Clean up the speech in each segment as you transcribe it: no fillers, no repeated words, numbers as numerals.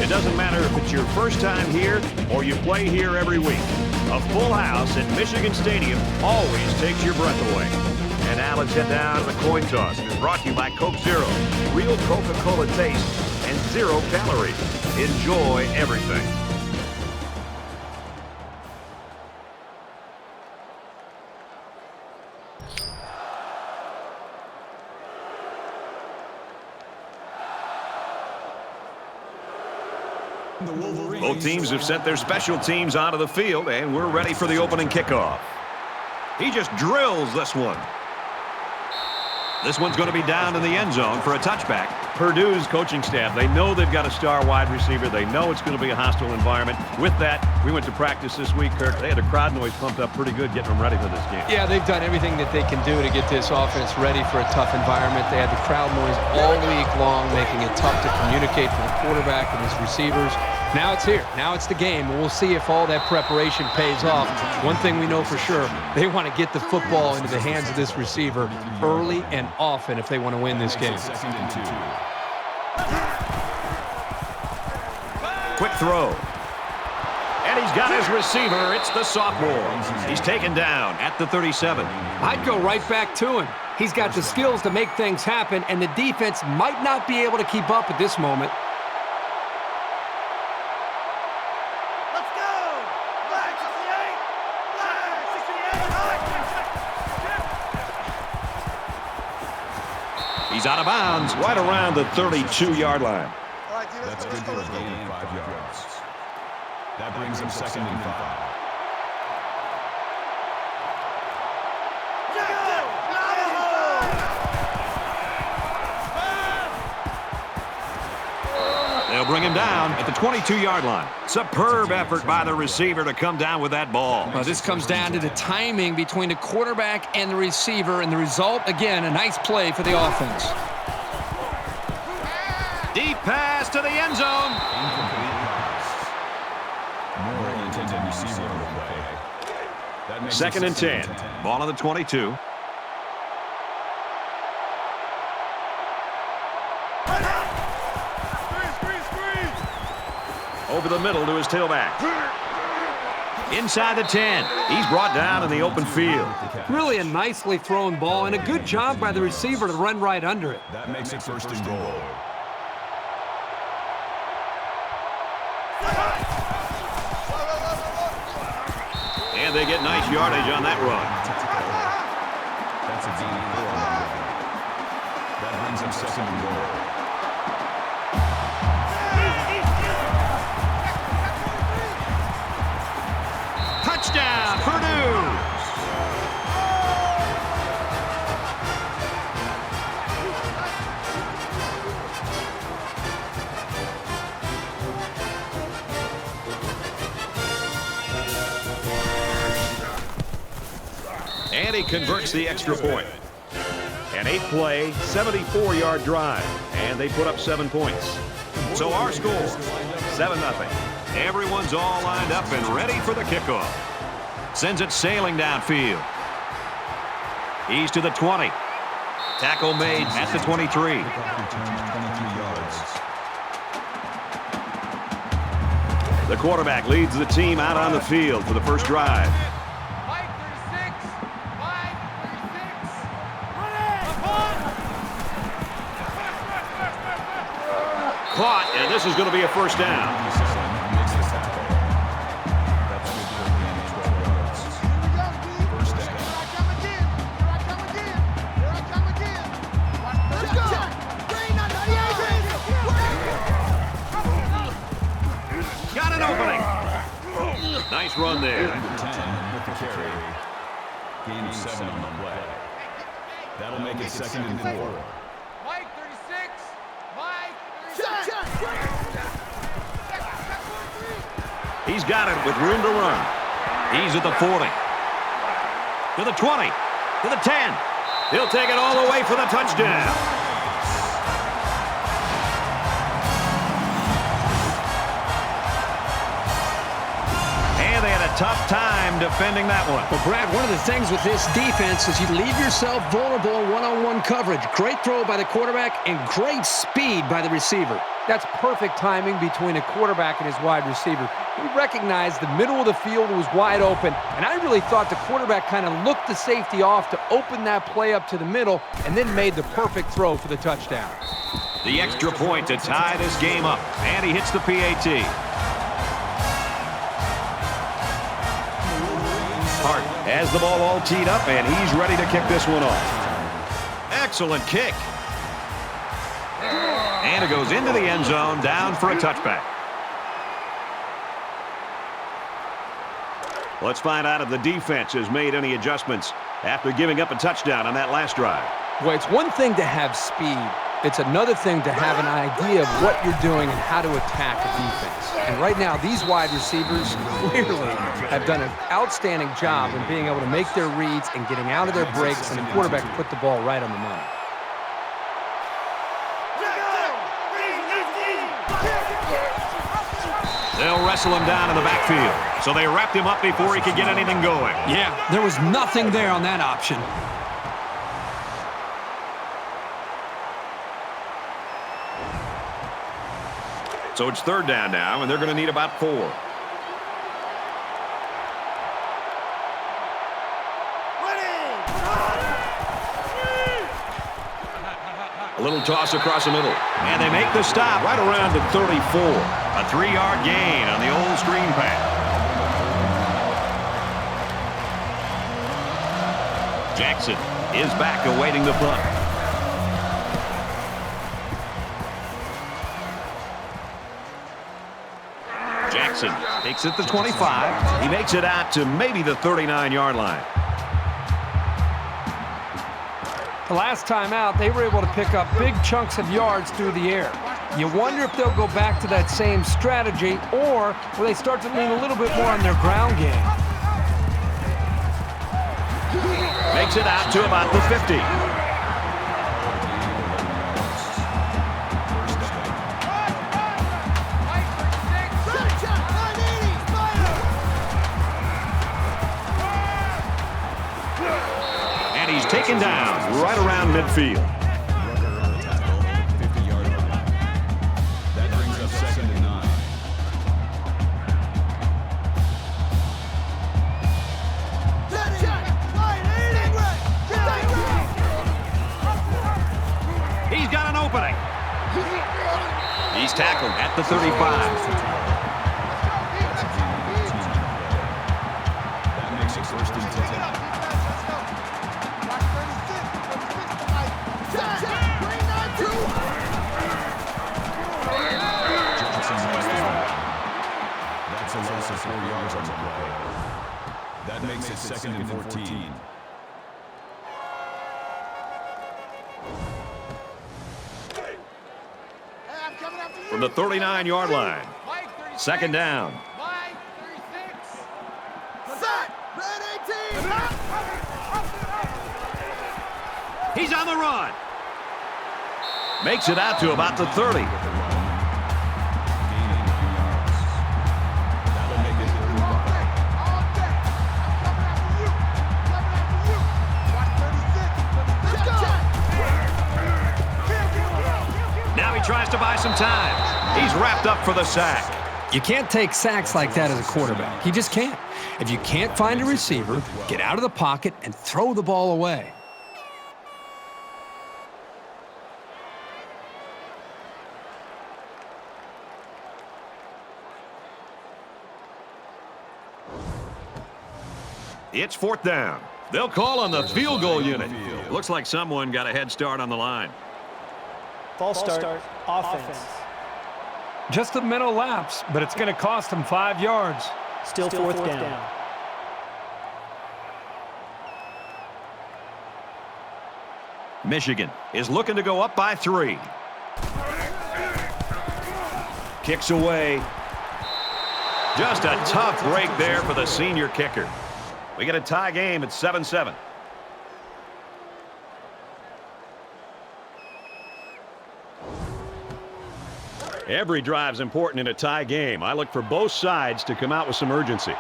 It doesn't matter if it's your first time here or you play here every week. A full house at Michigan Stadium always takes your breath away. And now let's head down to the coin toss. It's brought to you by Coke Zero. Real Coca-Cola taste and 0 calories. Enjoy everything. Both teams have sent their special teams onto the field, and we're ready for the opening kickoff. He just drills this one. This one's going to be down in the end zone for a touchback. Purdue's coaching staff, they know they've got a star wide receiver. They know it's going to be a hostile environment. With that, we went to practice this week, Kirk. They had a crowd noise pumped up pretty good getting them ready for this game. Yeah, they've done everything that they can do to get this offense ready for a tough environment. They had the crowd noise all week long, making it tough to communicate for the quarterback and his receivers. Now it's here. Now it's the game. And we'll see if all that preparation pays off. One thing we know for sure, they want to get the football into the hands of this receiver early and often if they want to win this game. Quick throw. And he's got his receiver. It's the sophomore. He's taken down at the 37. I'd go right back to him. He's got the skills to make things happen, and the defense might not be able to keep up at this moment. He's out of bounds right around the 32-yard line. That's good for a gain of 5 yards. That brings him 2nd and 5. They'll bring him down at the 22-yard line. Superb effort by the receiver to come down with that ball. This comes down to the timing between the quarterback and the receiver, and the result, again, a nice play for the offense. Deep pass to the end zone. More intended receiver on the play. 2nd and 10. Ball on the 22. Over the middle to his tailback. Inside the 10. He's brought down in the open field. Really a nicely thrown ball, and a good job by the receiver to run right under it. That makes it 1st and goal. And they get nice yardage on that run. That's a gain of 4 on the play. That brings him 2nd and goal. Touchdown, Purdue! And he converts the extra point. An 8-play, 74-yard drive, and they put up 7 points. So our score, 7-0. Everyone's all lined up and ready for the kickoff. Sends it sailing downfield. He's to the 20. Tackle made at the 23. The quarterback leads the team out on the field for the first drive. Caught, and this is going to be a first down. Got an opening. Nice run there. Number 10 with the carry. Gain of 7 on the play. That'll make it 2nd and 4. Mike, 36. Mike, 36. He's got it with room to run. He's at the 40. To the 20. To the 10. He'll take it all the way for the touchdown. And they had a tough time defending that one. Well, Brad, one of the things with this defense is you leave yourself vulnerable in one-on-one coverage. Great throw by the quarterback and great speed by the receiver. That's perfect timing between a quarterback and his wide receiver. He recognized the middle of the field was wide open, and I really thought the quarterback kind of looked the safety off to open that play up to the middle and then made the perfect throw for the touchdown. The extra point to tie this game up, and he hits the PAT. Hart has the ball all teed up, and he's ready to kick this one off. Excellent kick. And it goes into the end zone, down for a touchback. Let's find out if the defense has made any adjustments after giving up a touchdown on that last drive. Well, it's one thing to have speed. It's another thing to have an idea of what you're doing and how to attack a defense. And right now, these wide receivers clearly have done an outstanding job in being able to make their reads and getting out of their breaks, and the quarterback put the ball right on the money. They'll wrestle him down in the backfield. So they wrapped him up before he could get anything going. Yeah, there was nothing there on that option. So it's third down now, and they're going to need about 4. A little toss across the middle. And they make the stop right around the 34. A 3-yard gain on the old screen pass. Jackson is back awaiting the punt. Jackson takes it to 25. He makes it out to maybe the 39-yard line. The last time out, they were able to pick up big chunks of yards through the air. You wonder if they'll go back to that same strategy, or will they start to lean a little bit more on their ground game? Makes it out to about the 50. And he's taken down right around midfield. That brings up 2nd and 9. He's got an opening. He's tackled at the 35. That makes it 1st and 10. That's a loss of 4 yards on the play. That makes it 2nd and 14. From the 39-yard line. 2nd down. He's on the run. Makes it out to about the 30. Now he tries to buy some time. He's wrapped up for the sack. You can't take sacks like that as a quarterback. You just can't. If you can't find a receiver, get out of the pocket and throw the ball away. It's 4th down. They'll call on the field goal unit. Looks like someone got a head start on the line. False start, offense. Just a mental lapse, but it's going to cost them 5 yards. Still fourth down. Michigan is looking to go up by 3. Kicks away. Just a tough break there for the senior kicker. We get a tie game at 7-7. Every drive's important in a tie game. I look for both sides to come out with some urgency.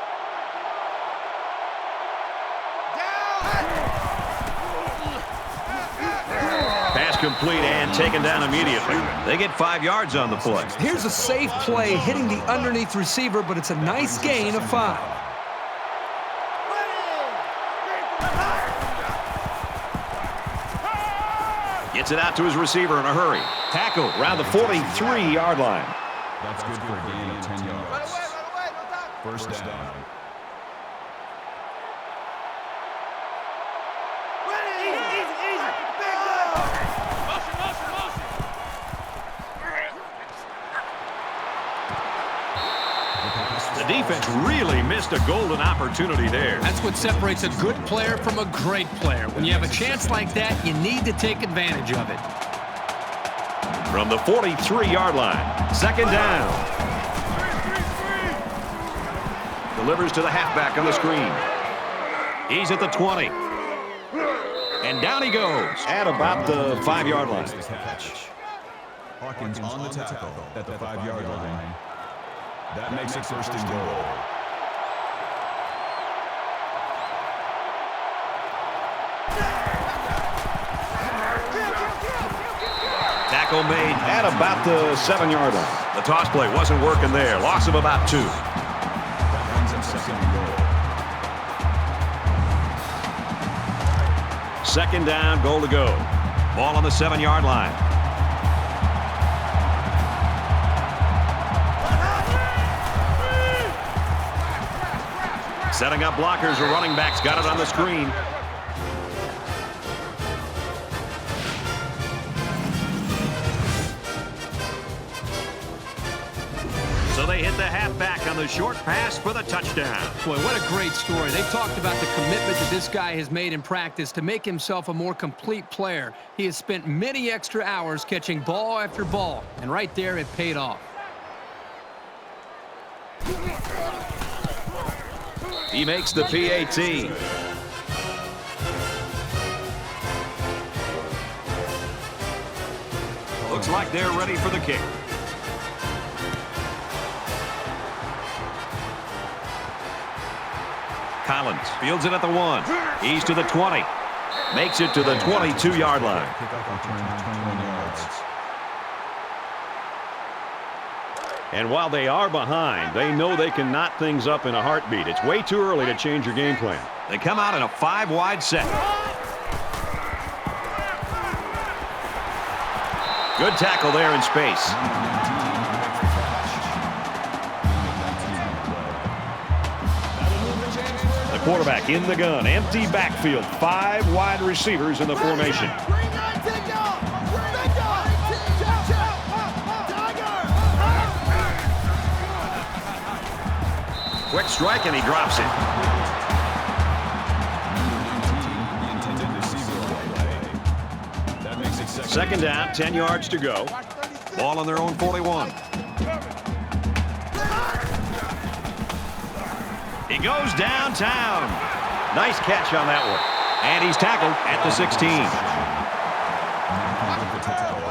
Pass incomplete and taken down immediately. They get 5 yards on the play. Here's a safe play hitting the underneath receiver, but it's a nice gain of 5. Gets it out to his receiver in a hurry. Tackle around the 43-yard line. That's good for a gain of 10 yards. First down. The defense really missed a golden opportunity there. That's what separates a good player from a great player. When you have a chance like that, you need to take advantage of it. From the 43-yard line, second down. Delivers to the halfback on the screen. He's at the 20. And down he goes at about the 5-yard line. Hawkins on the tackle at the 5-yard line. That makes it first and goal. Tackle made at about the 7-yard line. The toss play wasn't working there. Loss of about 2. That brings up second and goal. Second down, goal to go. Ball on the 7-yard line. Setting up blockers, or running backs got it on the screen. So they hit the halfback on the short pass for the touchdown. Boy, what a great story. They talked about the commitment that this guy has made in practice to make himself a more complete player. He has spent many extra hours catching ball after ball, and right there it paid off. He makes the PAT. Looks like they're ready for the kick. Collins fields it at the 1. He's to the 20. Makes it to the 22-yard line. Kickoff return to 21 yards. And while they are behind, they know they can knot things up in a heartbeat. It's way too early to change your game plan. They come out in a 5-wide set. Good tackle there in space. The quarterback in the gun. Empty backfield. 5 wide receivers in the formation. Quick strike, and he drops it. Second down, 10 yards to go. Ball on their own 41. He goes downtown. Nice catch on that one. And he's tackled at the 16.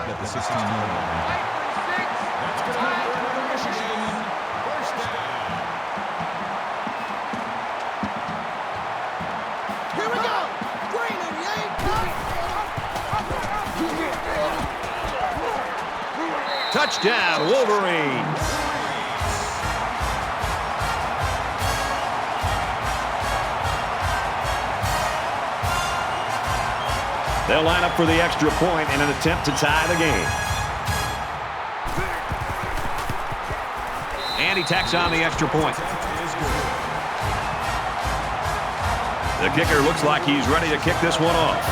At the 16-yard line. Touchdown, Wolverines. They'll line up for the extra point in an attempt to tie the game. And he tacks on the extra point. The kicker looks like he's ready to kick this one off.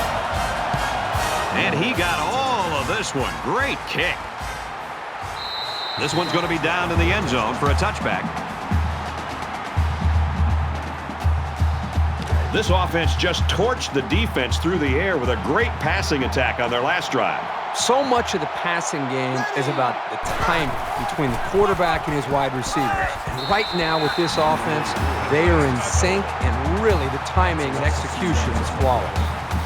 And he got all of this one. Great kick. This one's going to be down in the end zone for a touchback. This offense just torched the defense through the air with a great passing attack on their last drive. So much of the passing game is about the timing between the quarterback and his wide receivers. And right now with this offense, they are in sync, and really the timing and execution is flawless.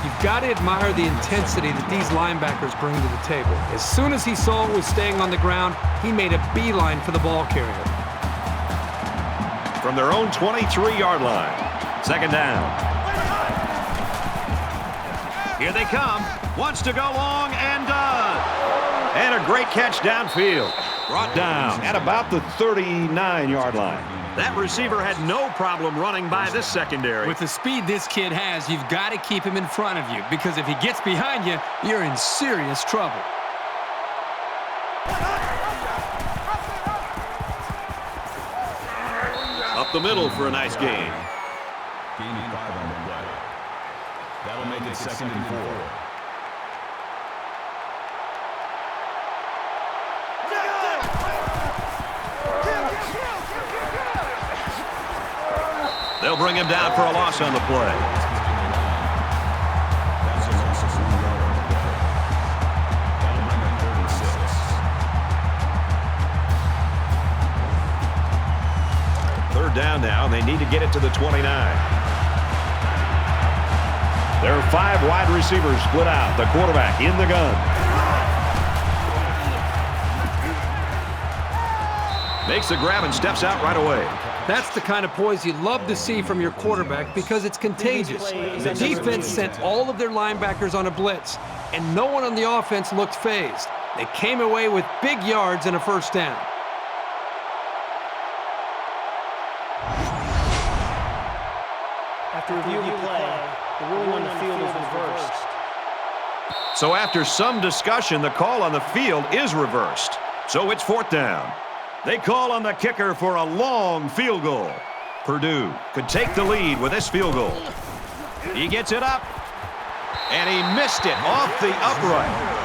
You've got to admire the intensity that these linebackers bring to the table. As soon as he saw it was staying on the ground, he made a beeline for the ball carrier. From their own 23-yard line, second down. Here they come. Wants to go long and does. And a great catch downfield. Brought down at about the 39-yard line. That receiver had no problem running by this secondary. With the speed this kid has, you've got to keep him in front of you, because if he gets behind you, you're in serious trouble. Up the middle for a nice gain. Gaining 5 on the play. That'll make it 2nd and 4. They'll bring him down for a loss on the play. That's a loss of 1 yard on the play. That'll bring up 3rd and 6. Third down now, and they need to get it to the 29. There are 5 wide receivers split out. The quarterback in the gun. Makes the grab and steps out right away. That's the kind of poise you love to see from your quarterback, because it's contagious. The defense sent all of their linebackers on a blitz, and no one on the offense looked phased. They came away with big yards and a first down. After reviewing the play, the ruling on the field is reversed. So after some discussion, the call on the field is reversed. So it's 4th down. They call on the kicker for a long field goal. Purdue could take the lead with this field goal. He gets it up, and he missed it off the upright.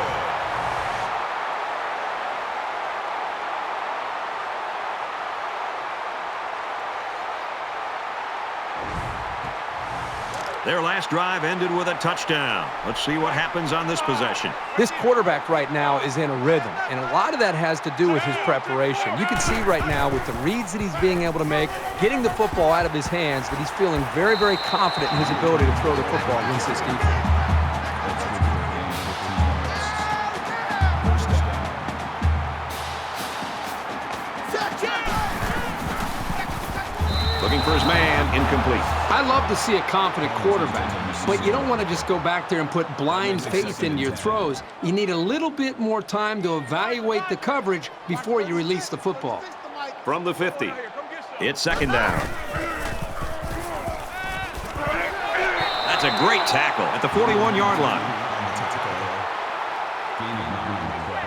Their last drive ended with a touchdown. Let's see what happens on this possession. This quarterback right now is in a rhythm, and a lot of that has to do with his preparation. You can see right now with the reads that he's being able to make, getting the football out of his hands, that he's feeling very, very confident in his ability to throw the football against this defense. Looking for his man, incomplete. I love to see a confident quarterback, but you don't want to just go back there and put blind faith into your throws. You need a little bit more time to evaluate the coverage before you release the football. From the 50, it's 2nd down. That's a great tackle at the 41-yard line. Gaining 9 on the play.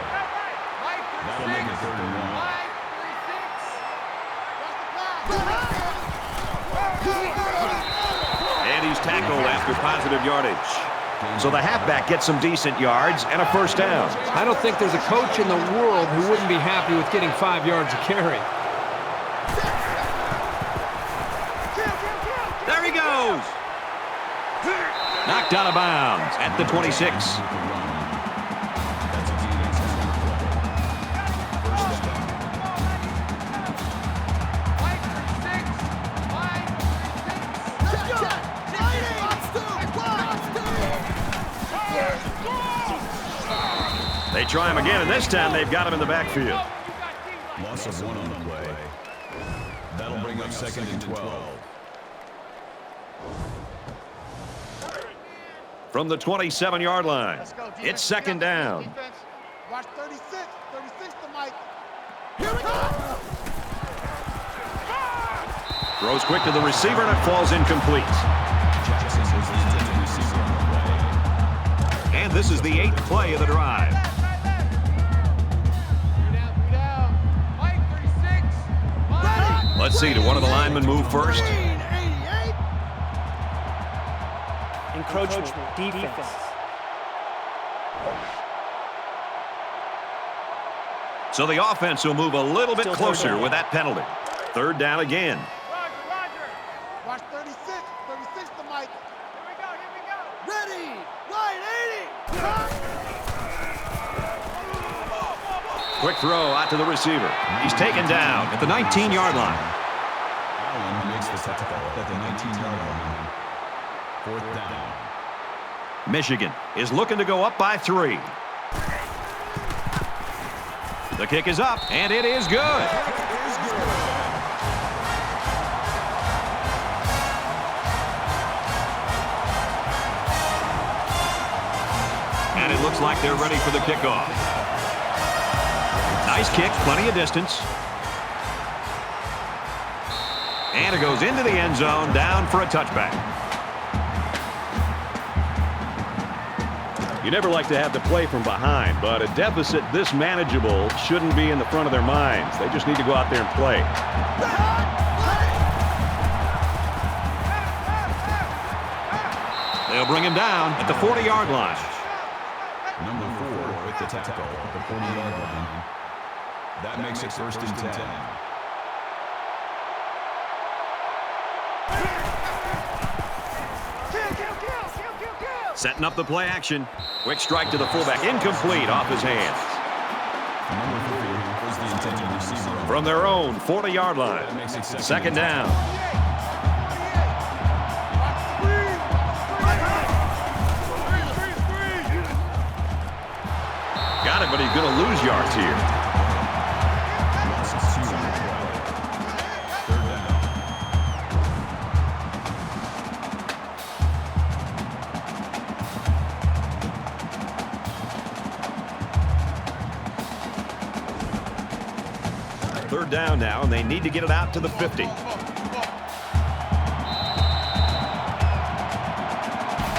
That'll make it 3rd and 1. And he's tackled after positive yardage. So the halfback gets some decent yards and a first down. I don't think there's a coach in the world who wouldn't be happy with getting 5 yards a carry. There he goes. Knocked out of bounds at the 26. They try him again, and this time they've got him in the backfield. Loss of 1 on the play. That'll bring up 2nd and 12. From the 27-yard line, it's 2nd down. Watch 36. 36 to Mike. Here we go. Throws quick to the receiver, and it falls incomplete. Jackson is the intended receiver on the play. And this is the 8th play of the drive. Let's see, do one of the linemen move first? Encroachment, defense. So the offense will move a little bit closer with that penalty. 3rd down again. Roger. Watch 36. 36 to Mike. Here we go. Ready. Right, 80. Quick throw out to the receiver. He's taken down at the 19-yard line. Allen makes the tackle at the 19-yard line. 4th down. Michigan is looking to go up by 3. The kick is up, and it is good. And it looks like they're ready for the kickoff. Nice kick, plenty of distance. And it goes into the end zone, down for a touchback. You never like to have to play from behind, but a deficit this manageable shouldn't be in the front of their minds. They just need to go out there and play. They'll bring him down at the 40-yard line. Number 4 with the tackle at the 40-yard line. That makes it first and 10. Setting up the play action. Quick strike to the fullback. Incomplete off his hands. Number 3 was the intended receiver. From their own 40-yard line. Second down. Got it, but he's going to lose yards here. Third down now, and they need to get it out to the 50.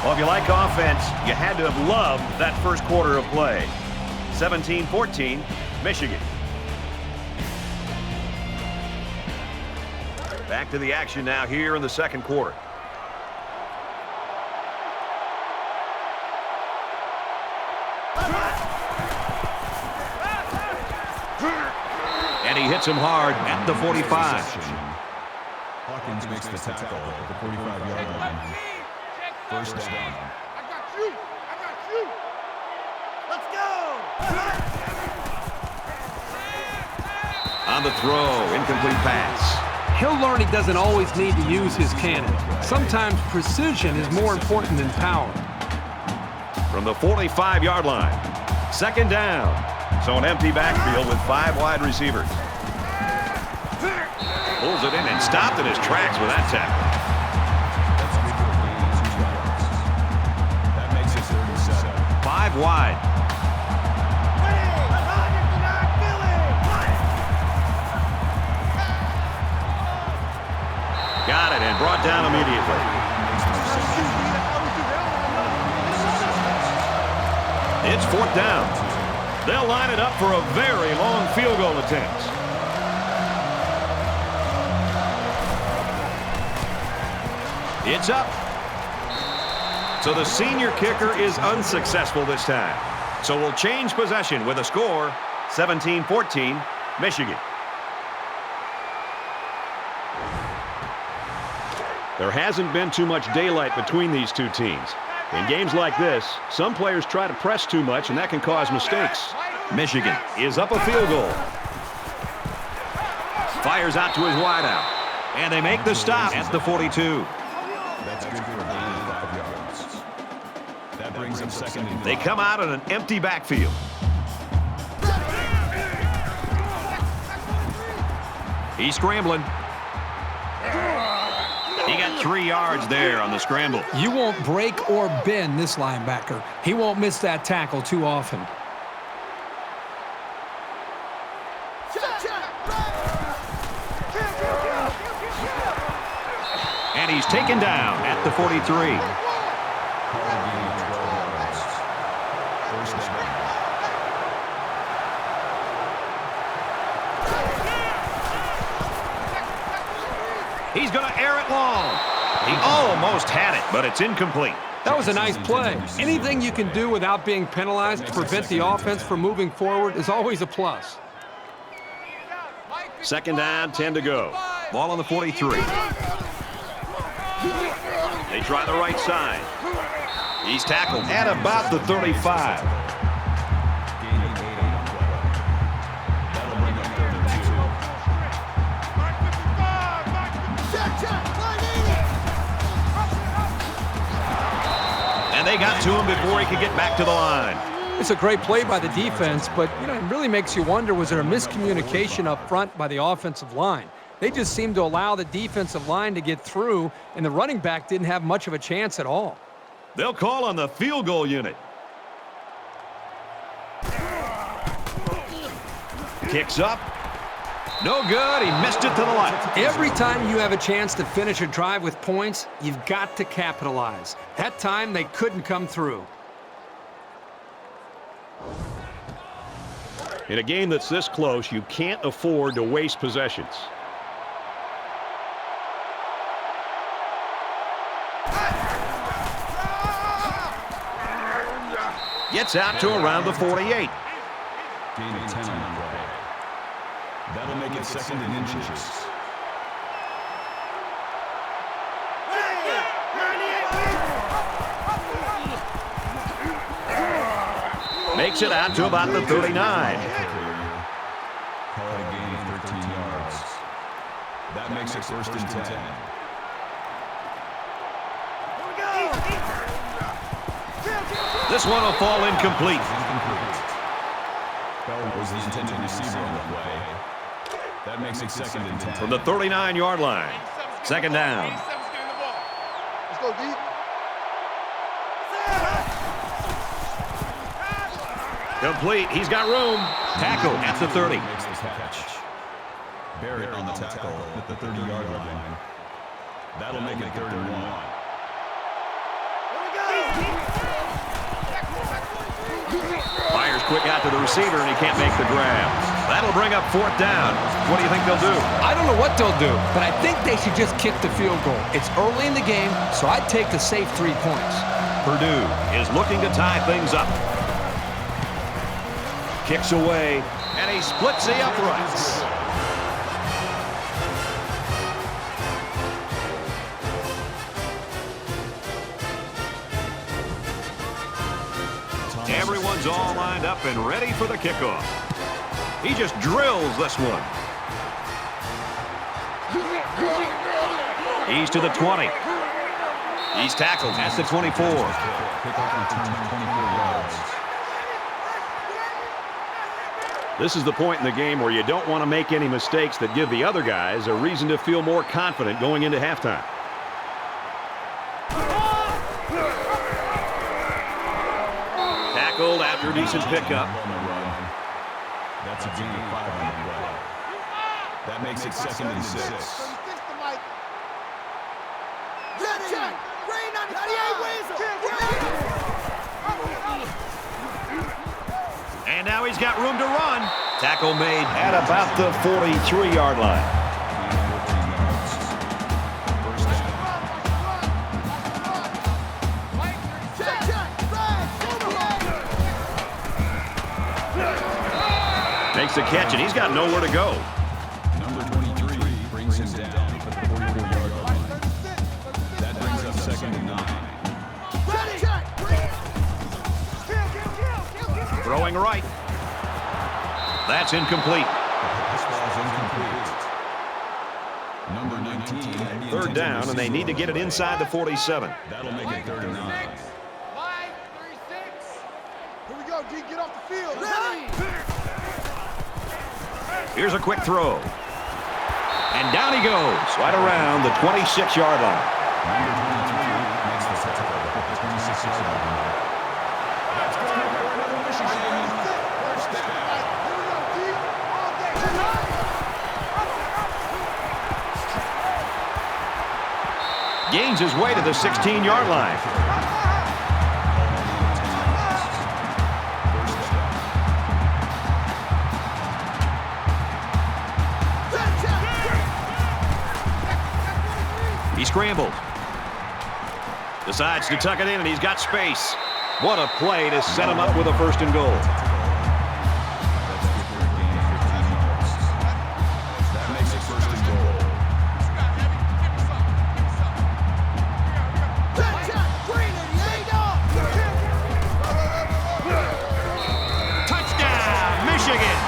Well, if you like offense, you had to have loved that first quarter of play. 17-14, Michigan. Back to the action now here in the second quarter. And he hits him hard at the 45. Hawkins makes the tackle at the 45-yard line. First down. I got you. I got you. Let's go. On the throw, incomplete pass. He'll learn he doesn't always need to use his cannon. Sometimes precision is more important than power. From the 45-yard line, second down. So an empty backfield with 5 wide receivers. Pulls it in and stopped in his tracks with that tackle. That makes it 37. 5 wide. Got it and brought down immediately. It's fourth down. They'll line it up for a very long field goal attempt. It's up. So the senior kicker is unsuccessful this time. So we'll change possession with a score, 17-14, Michigan. There hasn't been too much daylight between these two teams. In games like this, some players try to press too much, and that can cause mistakes. Michigan is up a field goal. Fires out to his wideout. And they make the stop at the 42. That's good for a gain of 5 yards. That brings them second and 5. They come out on an empty backfield. He's scrambling. He got 3 yards there on the scramble. You won't break or bend this linebacker. He won't miss that tackle too often. And he's taken down at the 43. He's going to air it long. He almost had it, but it's incomplete. That was a nice play. Anything you can do without being penalized to prevent the offense from moving forward is always a plus. Second down, 10 to go. Ball on the 43. They try the right side. He's tackled at about the 35. And they got to him before he could get back to the line. It's a great play by the defense, but it really makes you wonder, was there a miscommunication up front by the offensive line? They just seemed to allow the defensive line to get through, and the running back didn't have much of a chance at all. They'll call on the field goal unit. Kicks up. No good. He missed it to the left. Every time you have a chance to finish a drive with points, you've got to capitalize. That time, they couldn't come through. In a game that's this close, you can't afford to waste possessions. Gets out to around the 48. Gain of 10 on the play. That'll make it second and inches. Makes it out to about the 39. Call it a gain of 13 yards. That makes it first and 10. This one will fall incomplete. Bell was the intended receiver on the play. That makes it second and 10. From the 39-yard line. Second down. Let's go, D. Complete. He's got room. Tackle at the 30. Makes the catch. Barrett on the tackle at the 30-yard line. That'll make it third and 1. Fires quick out to the receiver, and he can't make the grab. That'll bring up fourth down. What do you think they'll do? I don't know what they'll do, but I think they should just kick the field goal. It's early in the game, so I'd take the safe 3 points. Purdue is looking to tie things up. Kicks away, and he splits the uprights. Everyone's all lined up and ready for the kickoff. He just drills this one. He's to the 20. He's tackled at the 24. This is the point in the game where you don't want to make any mistakes that give the other guys a reason to feel more confident going into halftime. Tackled after a decent pickup. That's a gain of 5 on the play. That makes it second and 6. And now he's got room to run. Tackle made at about the 43-yard line. Makes the catch, and he's got nowhere to go. Number 23 brings him down at the 44-yard line. That brings up second and 9. Throwing right. That's incomplete. This ball is incomplete. Number 19. Third down, and they need to get it inside the 47. That'll make it third and 9. Here we go, D. Get off the field. Ready. Here's a quick throw. And down he goes, right around the 26-yard line. Number 23 makes the tackle at the 26-yard line. That's going to be another Michigan first down. Gains his way to the 16-yard line. He scrambled. Decides to tuck it in, and he's got space. What a play to set him up with a first and goal. That makes it first and goal. Touchdown, Michigan!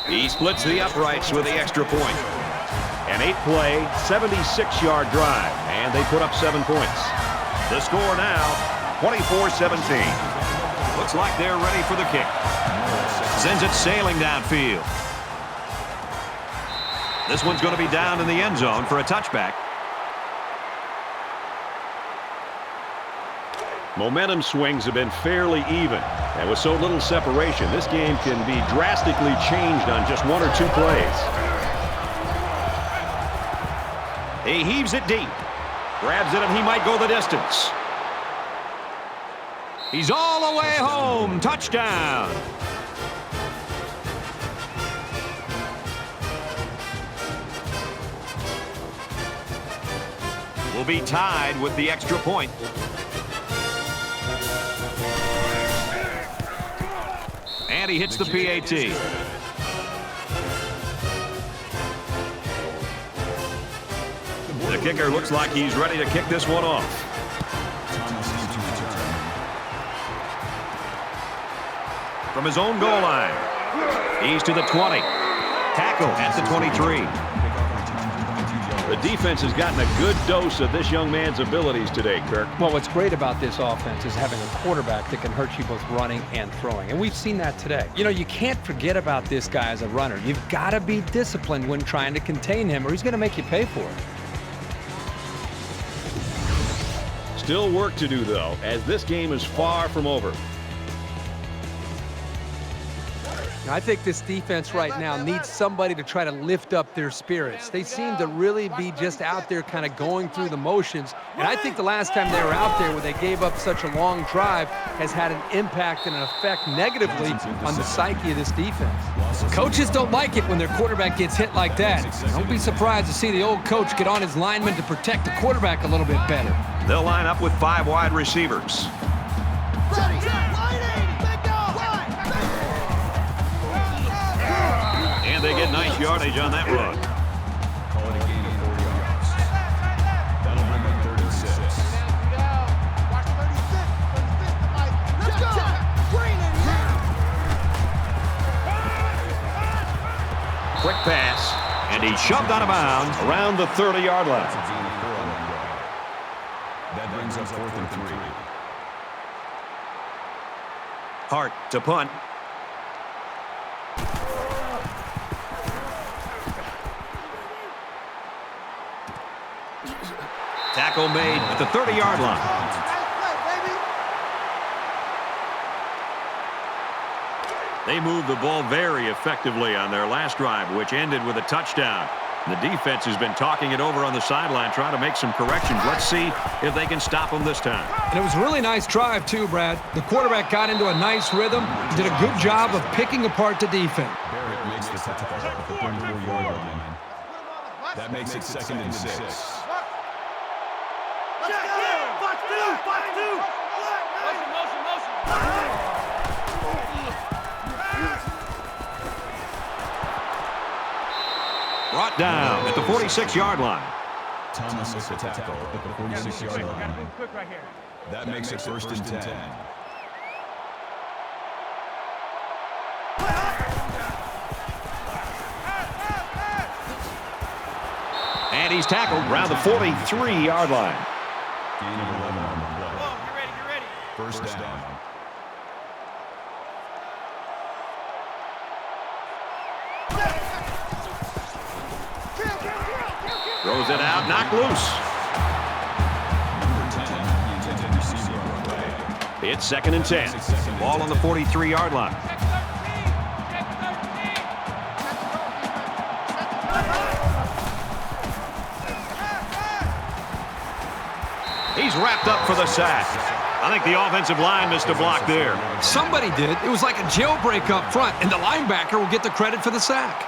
He splits the uprights with the extra point. An 8-play, 76-yard drive, and they put up 7 points. The score now, 24-17. Looks like they're ready for the kick. Sends it sailing downfield. This one's going to be down in the end zone for a touchback. Momentum swings have been fairly even. And with so little separation, this game can be drastically changed on just one or two plays. He heaves it deep. Grabs it, and he might go the distance. He's all the way home. Touchdown. Will be tied with the extra point. And he hits the PAT. The kicker looks like he's ready to kick this one off. From his own goal line. He's to the 20. Tackle at the 23. The defense has gotten a good dose of this young man's abilities today, Kirk. Well, what's great about this offense is having a quarterback that can hurt you both running and throwing. And we've seen that today. You know, you can't forget about this guy as a runner. You've got to be disciplined when trying to contain him, or he's going to make you pay for it. Still work to do, though, as this game is far from over. I think this defense right now needs somebody to try to lift up their spirits. They seem to really be just out there kind of going through the motions. And I think the last time they were out there where they gave up such a long drive has had an impact and an effect negatively on the psyche of this defense. Coaches don't like it when their quarterback gets hit like that. Don't be surprised to see the old coach get on his linemen to protect the quarterback a little bit better. They'll line up with 5 wide receivers. And they get nice yardage on that run. Call it a gain of 4 yards. That'll bring up 36. Watch 36 to Mike. Let's go. Green in here. Quick pass, and he's shoved out of bounds around the 30-yard line. That's a gain of 4 on that drive. That brings up 4th and 3. Hart to punt. Tackle made at the 30-yard line. They moved the ball very effectively on their last drive, which ended with a touchdown. The defense has been talking it over on the sideline, trying to make some corrections. Let's see if they can stop them this time. And it was a really nice drive, too, Brad. The quarterback got into a nice rhythm, did a good job of picking apart the defense. Barrett makes the tackle at the 34-yard line. That makes it 2nd and 6. Brought down at the 46-yard line. Thomas makes the tackle at the 46-yard line. That makes it 1st and 10. And he's tackled around the 43-yard line. Gain of 11 on the play. Get ready. First down. Throws it out, knocked loose. Number 10, the intended receiver on the play. It's 2nd and 10. Ball on the 43-yard line. He's wrapped up for the sack. I think the offensive line missed a block there. Somebody did. It was like a jailbreak up front, and the linebacker will get the credit for the sack.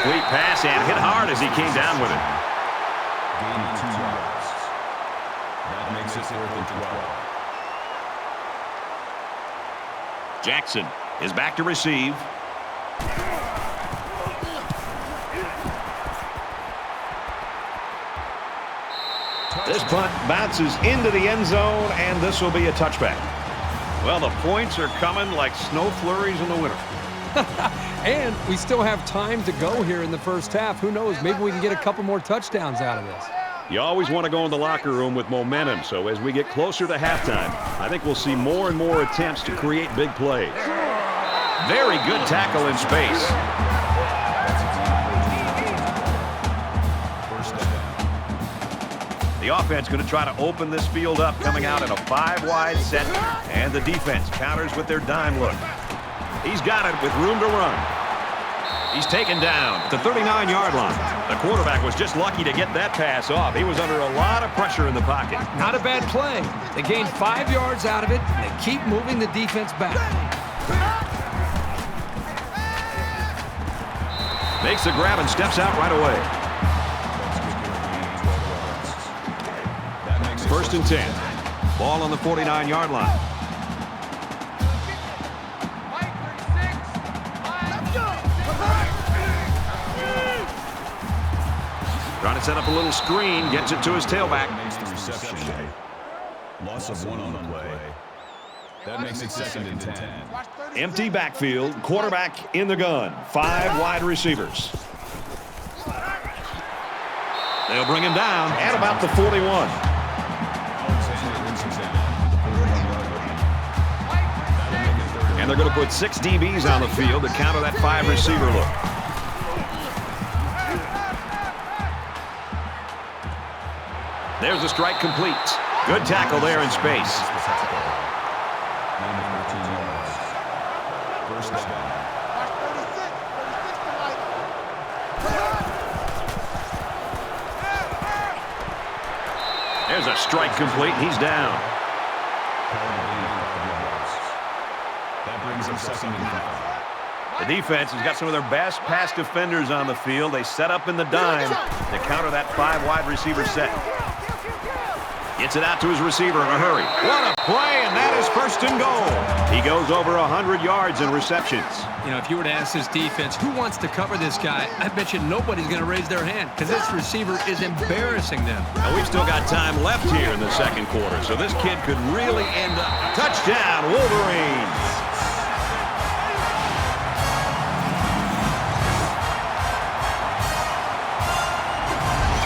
Complete pass and hit hard as he came down with it. Gain of 2 yards. That makes it 4th and 12. Jackson is back to receive. This punt bounces into the end zone, and this will be a touchback. Well, the points are coming like snow flurries in the winter. And we still have time to go here in the first half. Who knows? Maybe we can get a couple more touchdowns out of this. You always want to go in the locker room with momentum, so as we get closer to halftime, I think we'll see more and more attempts to create big plays. Very good tackle in space. The offense going to try to open this field up, coming out in a 5-wide set, and the defense counters with their dime look. He's got it with room to run. He's taken down at the 39-yard line. The quarterback was just lucky to get that pass off. He was under a lot of pressure in the pocket. Not a bad play. They gained 5 yards out of it, and they keep moving the defense back. Makes the grab and steps out right away. First and 10. Ball on the 49-yard line. Trying to set up a little screen, gets it to his tailback. Makes the reception. Loss of 1 on the play. That makes it 2nd and 10. Empty backfield, quarterback in the gun. 5 wide receivers. They'll bring him down at about the 41. And they're going to put 6 DBs on the field to counter that 5 receiver look. There's a strike complete. Good tackle there in space. There's a strike complete. He's down. That brings him 2nd and 5. The defense has got some of their best pass defenders on the field. They set up in the dime to counter that 5 wide receiver set. Gets it out to his receiver in a hurry. What a play, and that is 1st and goal. He goes over 100 yards in receptions. You know, if you were to ask this defense, who wants to cover this guy, I bet you nobody's going to raise their hand because this receiver is embarrassing them. Now, we've still got time left here in the 2nd quarter, so this kid could really end up. Touchdown, Wolverines.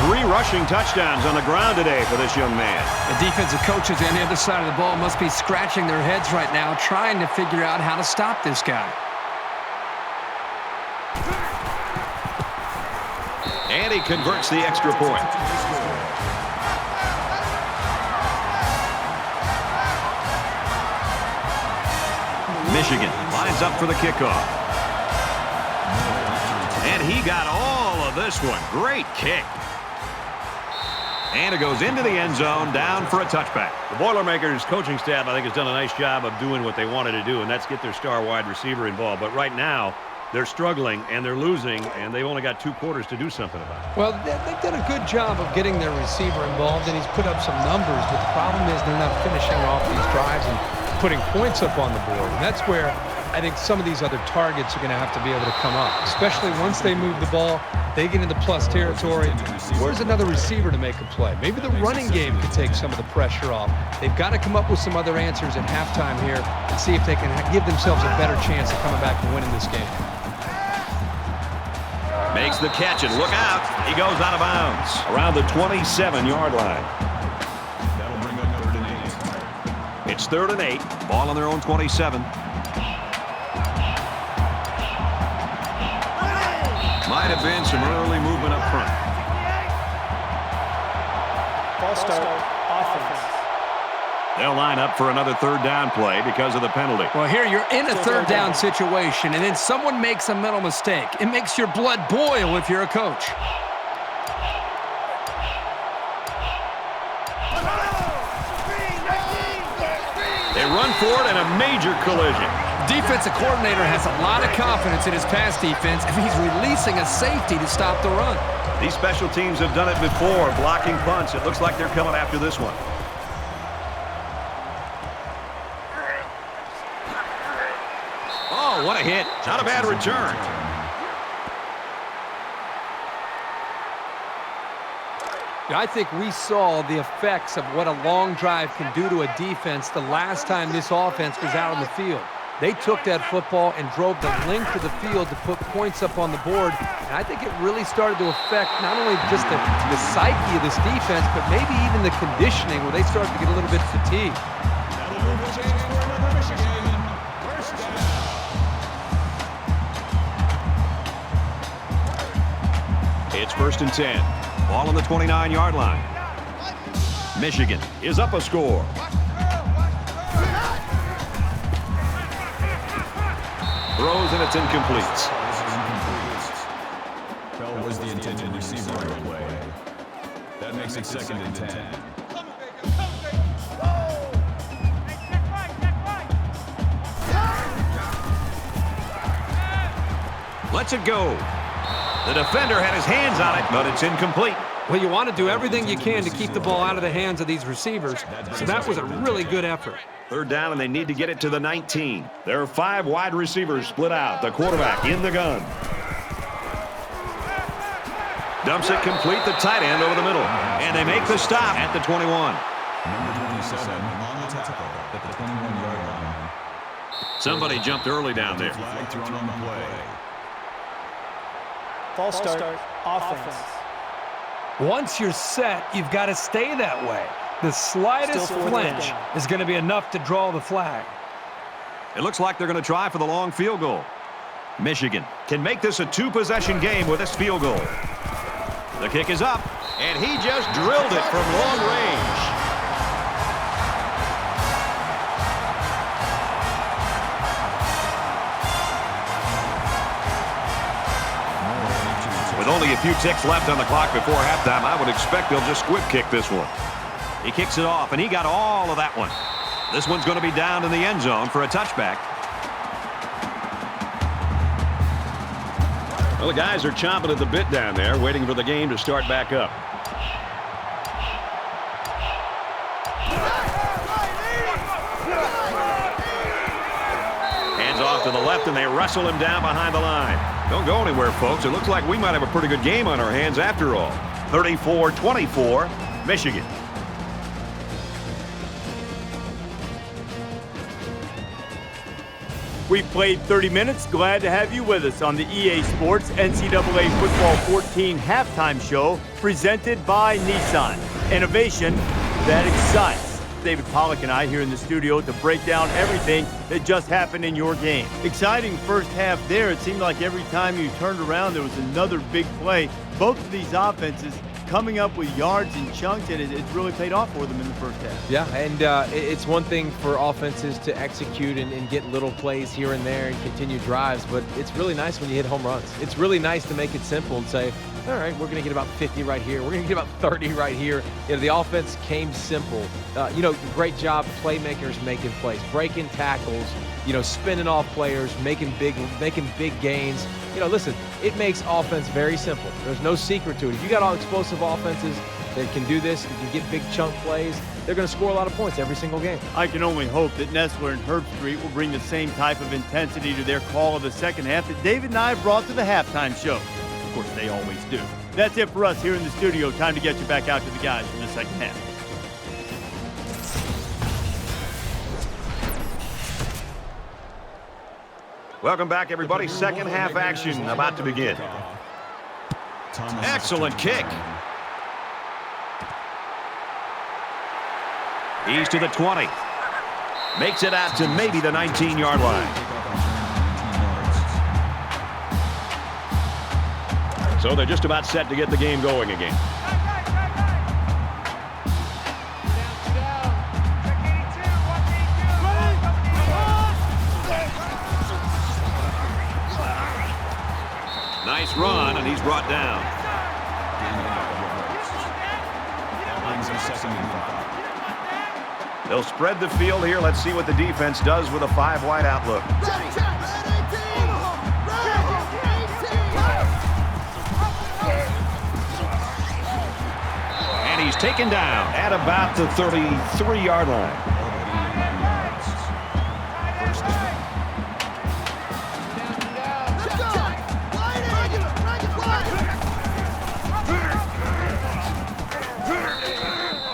3 rushing touchdowns on the ground today for this young man. The defensive coaches on the other side of the ball must be scratching their heads right now trying to figure out how to stop this guy. And he converts the extra point. Michigan lines up for the kickoff. And he got all of this one. Great kick. And it goes into the end zone, down for a touchback. The Boilermakers coaching staff, I think, has done a nice job of doing what they wanted to do, and that's get their star wide receiver involved. But right now, they're struggling, and they're losing, and they've only got 2 quarters to do something about it. Well, they've done a good job of getting their receiver involved, and he's put up some numbers. But the problem is they're not finishing off these drives and putting points up on the board. And that's where I think some of these other targets are going to have to be able to come up, especially once they move the ball, they get into plus territory. Where's another receiver to make a play? Maybe the running game could take some of the pressure off. They've got to come up with some other answers at halftime here and see if they can give themselves a better chance of coming back and winning this game. Makes the catch, and look out. He goes out of bounds around the 27-yard line. That'll bring up 3rd and 8. It's 3rd and 8. Ball on their own 27. Might have been some early movement up front. False start, offense. They'll line up for another 3rd down play because of the penalty. Well, here you're in a 3rd down situation, and then someone makes a mental mistake. It makes your blood boil if you're a coach. They run for it in a major collision. Defensive coordinator has a lot of confidence in his pass defense if he's releasing a safety to stop the run. These special teams have done it before, blocking punts. It looks like they're coming after this one. Oh, what a hit. Not a bad return. I think we saw the effects of what a long drive can do to a defense the last time this offense was out on the field. They took that football and drove the length of the field to put points up on the board. And I think it really started to affect not only just the psyche of this defense, but maybe even the conditioning where they started to get a little bit fatigued. That'll move the chains for another Michigan. First down. It's 1st and 10. Ball on the 29-yard line. Michigan is up a score. Throws and it's incomplete. Bell was the intended receiver on the play. That makes it 2nd and 10. Lets it go. The defender had his hands on it, but it's incomplete. Well, you want to do everything you can to keep the ball out of the hands of these receivers, so that was a really good effort. 3rd down, and they need to get it to the 19. There are 5 wide receivers split out. The quarterback in the gun. Dumps it complete, the tight end over the middle. And they make the stop at the 21. Number 27 on the tackle at the 21-yard line. Somebody jumped early down there. Flag thrown on the play. False start, offense. Once you're set, you've got to stay that way. The slightest Still 4th flinch down. is going to be enough to draw the flag. It looks like they're going to try for the long field goal. Michigan can make this a 2-possession game with this field goal. The kick is up, and he just drilled it from long range. With only a few ticks left on the clock before halftime, I would expect they'll just squib kick this one. He kicks it off, and he got all of that one. This one's going to be down in the end zone for a touchback. Well, the guys are chomping at the bit down there, waiting for the game to start back up. Hands off to the left, and they wrestle him down behind the line. Don't go anywhere, folks. It looks like we might have a pretty good game on our hands after all. 34-24, Michigan. We've played 30 minutes. Glad to have you with us on the EA Sports NCAA Football 14 halftime show presented by Nissan. Innovation that excites. David Pollack and I here in the studio to break down everything that just happened in your game. Exciting first half there. It seemed like every time you turned around there was another big play. Both of these offenses coming up with yards and chunks, and it's really paid off for them in the first half. Yeah, and it's one thing for offenses to execute and get little plays here and there and continue drives, but it's really nice when you hit home runs. It's really nice to make it simple and say, all right, we're going to get about 50 right here. We're going to get about 30 right here. You know, the offense came simple. Great job playmakers making plays, breaking tackles, spinning off players, making big gains. Listen, it makes offense very simple. There's no secret to it. If you got all explosive offenses that can do this, you can get big chunk plays, they're going to score a lot of points every single game. I can only hope that Nessler and Herbstreit will bring the same type of intensity to their call of the second half that David and I brought to the halftime show. Of course, they always do. That's it for us here in the studio. Time to get you back out to the guys for the second half. Welcome back, everybody. Second half action about to begin. Excellent kick. He's to the 20. Makes it out to maybe the 19-yard line. So they're just about set to get the game going again. Nice run, and he's brought down. They'll spread the field here. Let's see what the defense does with a 5-wide outlook. And he's taken down at about the 33-yard line.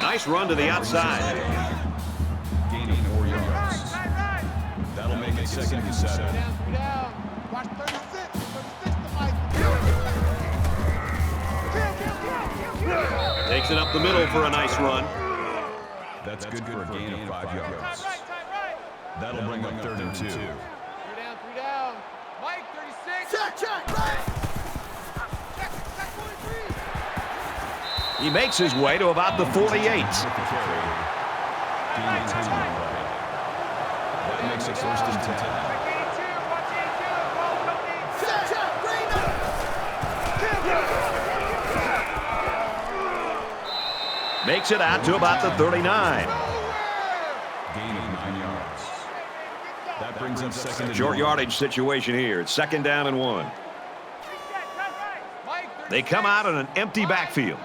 Nice run to the outside. Gaining 4 yards. That'll make it second and 7. Down. Watch 36. 36 to Mike. Takes it up the middle for a nice run. That's good for a gain of 5 yards. That'll bring up 3rd and 2. 3 down. Mike, 36. Check, right. Check 43. He makes his way to about the 48. Gain of 10 on the play. That makes it 1st and 10. Makes it out to about the 39. Gain of 9 yards. That brings up 2nd and Short 1. yardage situation here. It's 2nd down and 1. They come out in an empty backfield.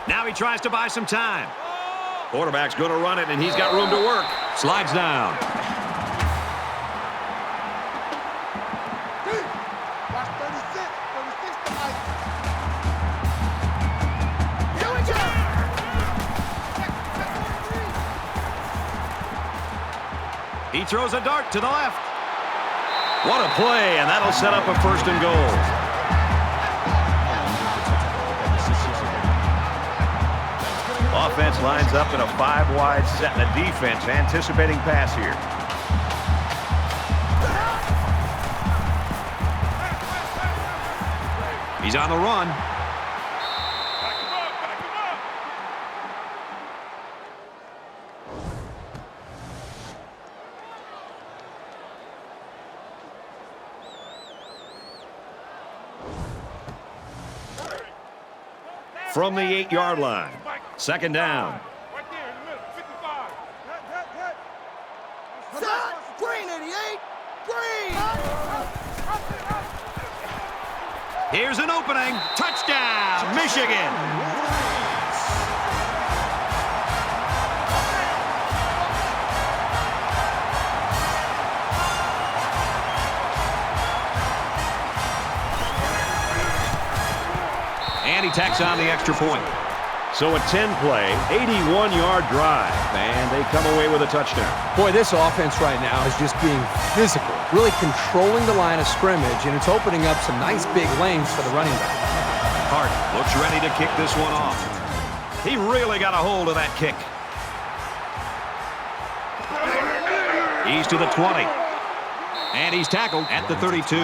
Now he tries to buy some time. Quarterback's going to run it, and he's got room to work. Slides down. Watch 36. 36 to Mike. He throws a dart to the left. What a play, and that'll set up a 1st and goal. Offense lines up in a 5-wide set, and the defense anticipating pass here. He's on the run. From the 8-yard line. 2nd down. Right there in the middle. 55. Set. Green 88. Green. Here's an opening. Touchdown, Michigan. And he tacks on the extra point. So a 10-play, 81-yard drive, and they come away with a touchdown. Boy, this offense right now is just being physical, really controlling the line of scrimmage, and it's opening up some nice big lanes for the running back. Hart looks ready to kick this one off. He really got a hold of that kick. He's to the 20. And he's tackled at the 32.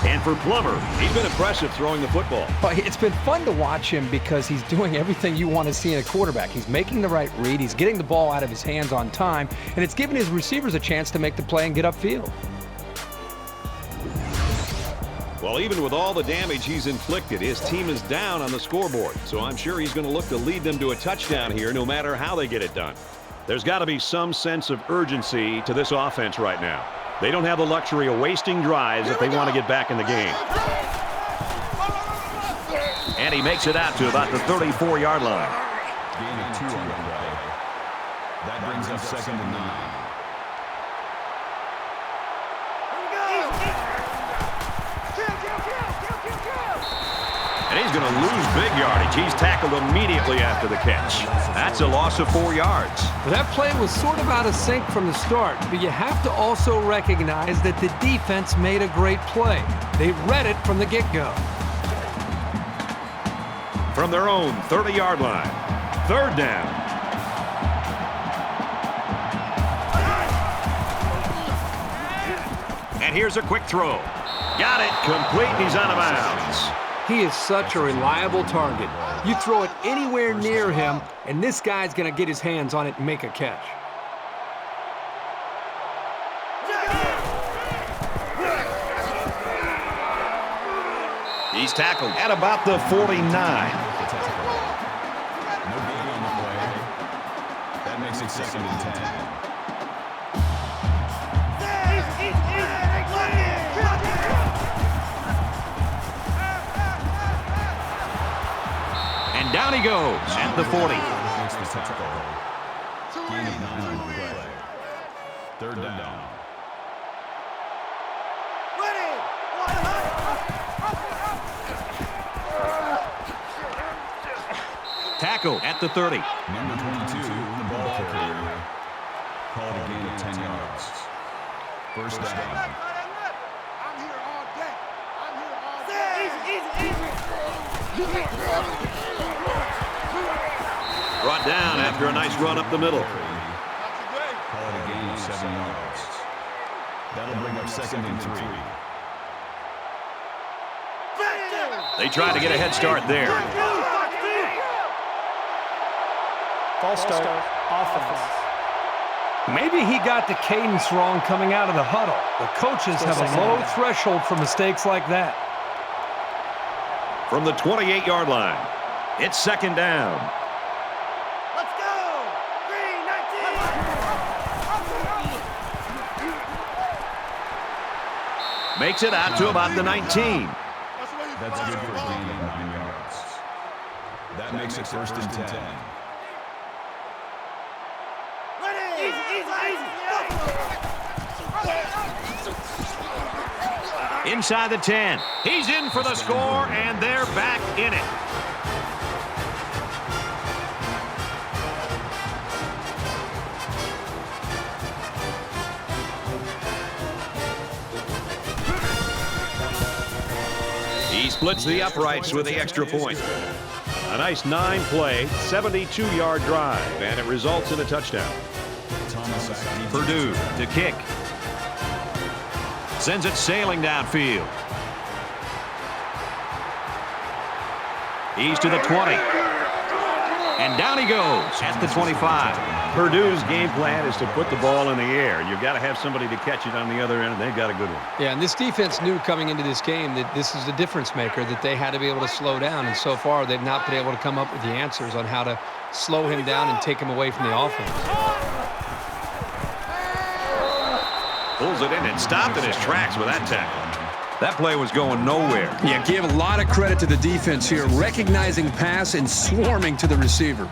And for Plummer, he's been impressive throwing the football. But it's been fun to watch him because he's doing everything you want to see in a quarterback. He's making the right read, he's getting the ball out of his hands on time, and it's giving his receivers a chance to make the play and get upfield. Well, even with all the damage he's inflicted, his team is down on the scoreboard. So I'm sure he's going to look to lead them to a touchdown here no matter how they get it done. There's got to be some sense of urgency to this offense right now. They don't have the luxury of wasting drives if they want to get back in the game. And he makes it out to about the 34-yard line. Gain of 2 on the play. That brings up 2nd and 9. And he's going to lose big yardage. He's tackled immediately after the catch. That's a loss of 4 yards. That play was sort of out of sync from the start, but you have to also recognize that the defense made a great play. They read it from the get-go. From their own 30-yard line, 3rd down. And here's a quick throw. Got it, complete, and he's out of bounds. He is such a reliable target. You throw it anywhere near him, and this guy's going to get his hands on it and make a catch. He's tackled at about the 49. No gain on the play. That makes it 2nd and 10. And down he goes at the 40. Makes the tackle. Gain of 9 on the play. 3rd down. tackle at the 30. Number 22, the ball carrier. Called a gain of 10 yards. First down. I'm here all day. I'm here all day. Easy. Brought down after a nice run up the middle. Call it a gain of 7 yards. That'll bring up 2nd and 3. They tried to get a head start there. False start. Offense. Maybe he got the cadence wrong coming out of the huddle. The coaches have a low threshold for mistakes like that. From the 28-yard line, it's 2nd down. Let's go. 3-19. Makes it out to about the 19. That's good for a gain of 9 yards. That makes it 1st and 10. Inside the 10. He's in for the score, and they're back in it. He splits the uprights with the extra point. A nice 9-play, 72-yard drive, and it results in a touchdown. Purdue to kick. Sends it sailing downfield. He's to the 20. And down he goes at the 25. Purdue's game plan is to put the ball in the air. You've got to have somebody to catch it on the other end, and they've got a good one. Yeah, and this defense knew coming into this game that this is the difference maker, that they had to be able to slow down. And so far, they've not been able to come up with the answers on how to slow him down and take him away from the offense. Pulls it in and stopped in his tracks with that tackle. That play was going nowhere. Yeah, give a lot of credit to the defense here, recognizing pass and swarming to the receiver.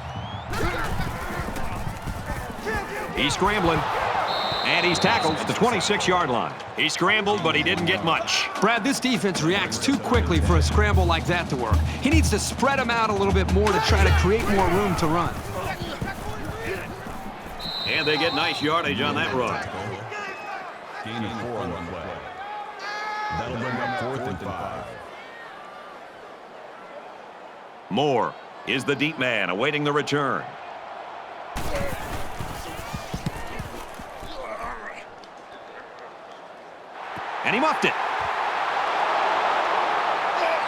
He's scrambling. And he's tackled at the 26-yard line. He scrambled, but he didn't get much. Brad, this defense reacts too quickly for a scramble like that to work. He needs to spread them out a little bit more to try to create more room to run. And they get nice yardage on that run. Gain of 4 on the play. That'll bring up 4th and 5. Moore is the deep man awaiting the return. And he muffed it.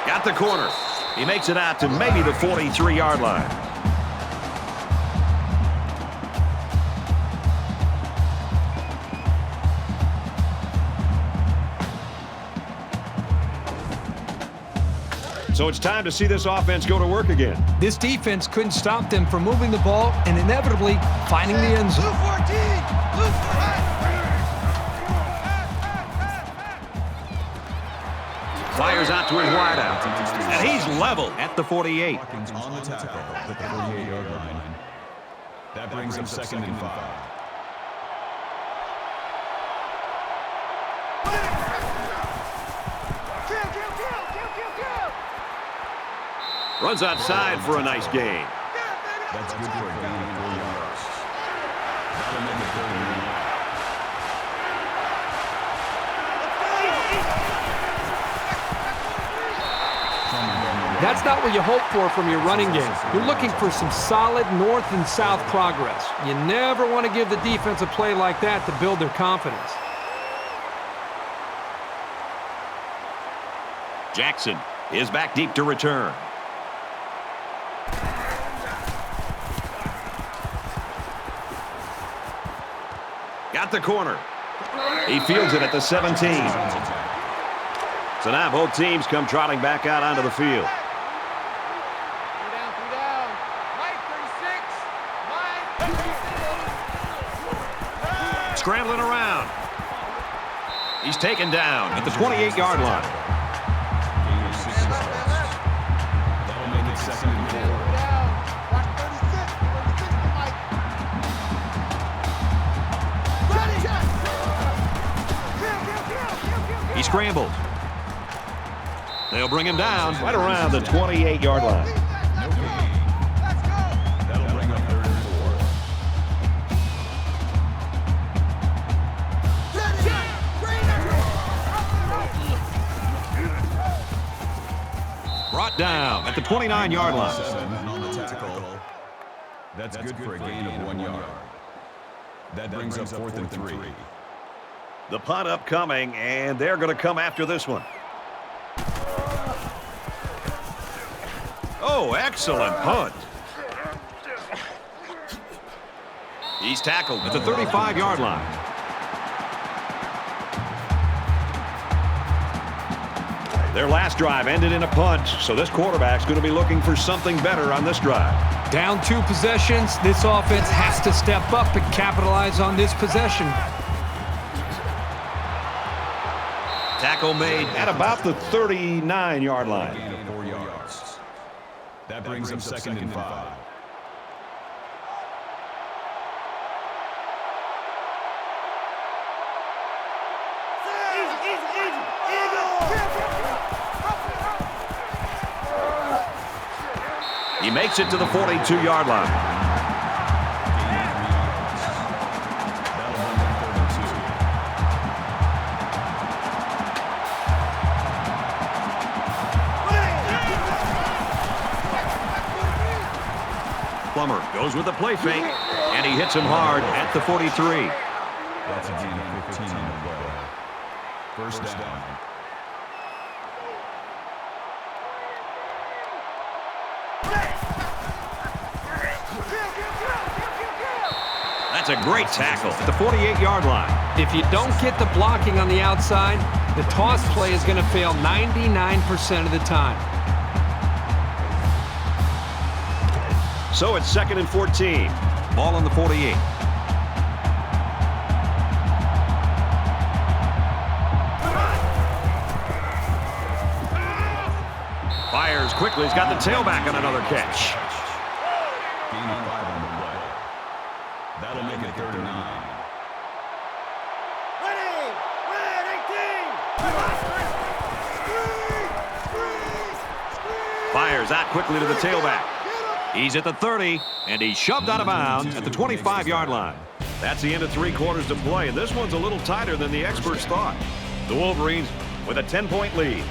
Got the corner. He makes it out to maybe the 43-yard line. So it's time to see this offense go to work again. This defense couldn't stop them from moving the ball and inevitably finding the end zone. Fires out to his wideout. And he's level at the 48. Hawkins on the tackle at the 48-yard line. That brings up 2nd and 5. Runs outside for a nice gain. That's good for a gain of 4 yards. That'll make it 3rd and 9. That's not what you hope for from your running game. You're looking for some solid north and south progress. You never want to give the defense a play like that to build their confidence. Jackson is back deep to return. Got the corner. He fields it at the 17. So now both teams come trotting back out onto the field. Scrambling around. He's taken down at the 28-yard line. Gain of 6 yards. That'll make it 2nd and 4. He scrambles. They'll bring him down right around the 28-yard line. No gain. down at the 29-yard line. 7 on the tackle. That's good for a gain of 1 yard. That brings up 4th and 3. The punt upcoming, and they're going to come after this one. Oh, excellent punt. He's tackled at the 35-yard line. Their last drive ended in a punt, so this quarterback's going to be looking for something better on this drive. Down 2 possessions, this offense has to step up and capitalize on this possession. Tackle made at about the 39-yard line. Gain of 4 yards. That brings up 2nd and 5. He makes it to the 42-yard line. Plummer goes with the play fake, and he hits him hard at the 43. That's a gain of 15 on the play. First down. That's a great tackle at the 48-yard line. If you don't get the blocking on the outside, the toss play is going to fail 99% of the time. So it's 2nd and 14. Ball on the 48. Fires quickly. He's got the tailback on another catch. Gain of 5 on the play. That'll make it 3rd and 9. Fires out quickly to the tailback. He's at the 30, and he's shoved out of bounds at the 25-yard line. That's the end of 3 quarters to play, and this one's a little tighter than the experts thought. The Wolverines with a 10-point lead.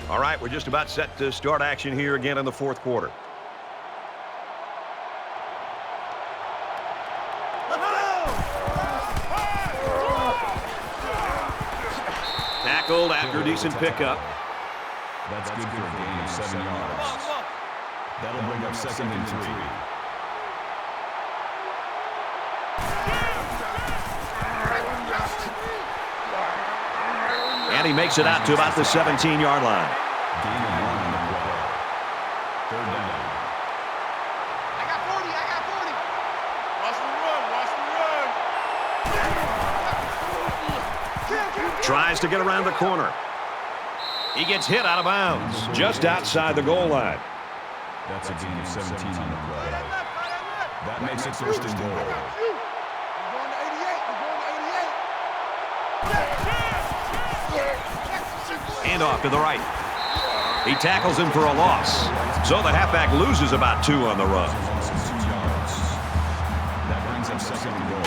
All right, we're just about set to start action here again in the 4th quarter. Tackled after a decent pickup. That's good for a gain of 7 yards. That'll bring up 2nd and 3. And he makes it out to about the 17-yard line. Gain of 1 on the play. 3rd down. I got 40. I got 40. Watch the run. Watch the run. Tries to get around the corner. He gets hit out of bounds just outside the goal line. That's a gain of 17 on the play. That makes it 1st and goal. We're going to 88. We're going to 88. And off to the right. He tackles him for a loss. So the halfback loses about 2 on the run. 2 yards. That brings up 2nd and goal.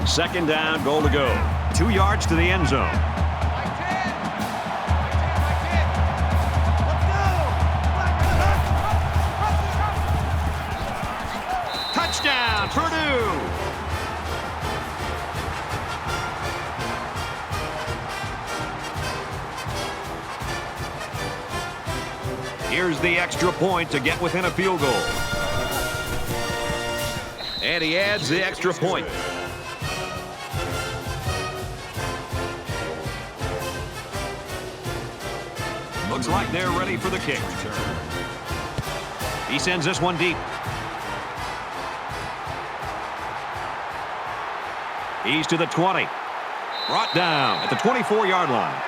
2nd down, goal to go. 2 yards to the end zone. Touchdown, Purdue! Here's the extra point to get within a field goal. And he adds the extra point. Looks like they're ready for the kick. He sends this one deep. He's to the 20. Brought down at the 24-yard line.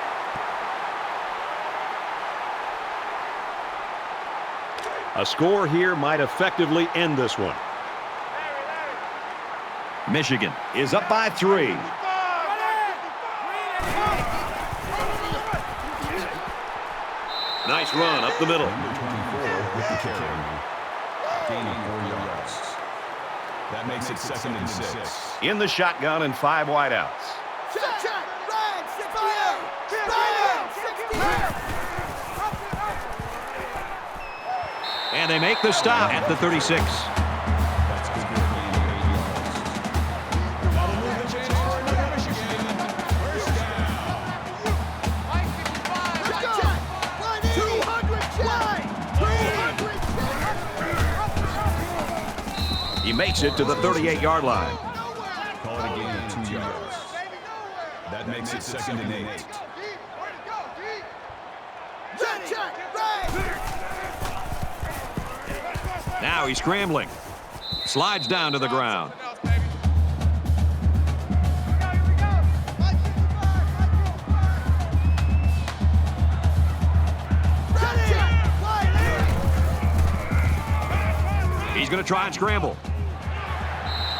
A score here might effectively end this one. Michigan is up by 3. Nice run up the middle. Number 24 with the carry. Gaining 4 yards. That makes it 2nd and 6. In the shotgun and 5 wideouts. Check. Red, 68. Red, 68. And they make the stop at the 36. That's good for a gain of 8 yards. That'll move the chains for another Michigan. First down. Check. 200 check. He makes it to the 38-yard line. Call it a gain of 2 yards. That makes it 2nd and 8. Check. Red. Now he's scrambling. Slides down to the ground. He's going to try and scramble.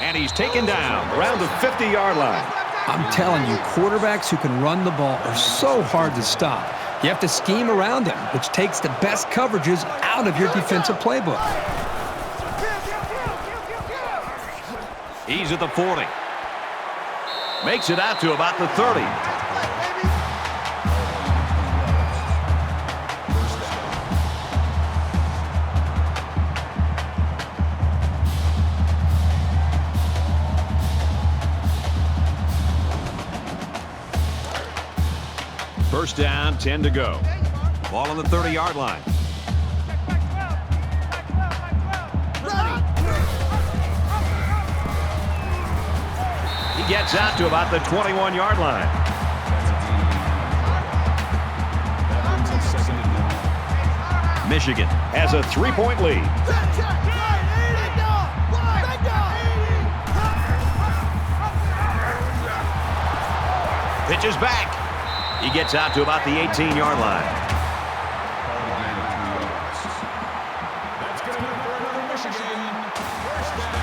And he's taken down around the 50-yard line. I'm telling you, quarterbacks who can run the ball are so hard to stop. You have to scheme around them, which takes the best coverages out of your defensive playbook. He's at the 40. Makes it out to about the 30. First down, 10 to go. Ball on the 30-yard line. He gets out to about the 21-yard line. That brings us 2nd and 9. Michigan has a 3-point lead. Pitches back. He gets out to about the 18-yard line. Call it a gain of 3 yards. That's good enough for another Michigan. First down.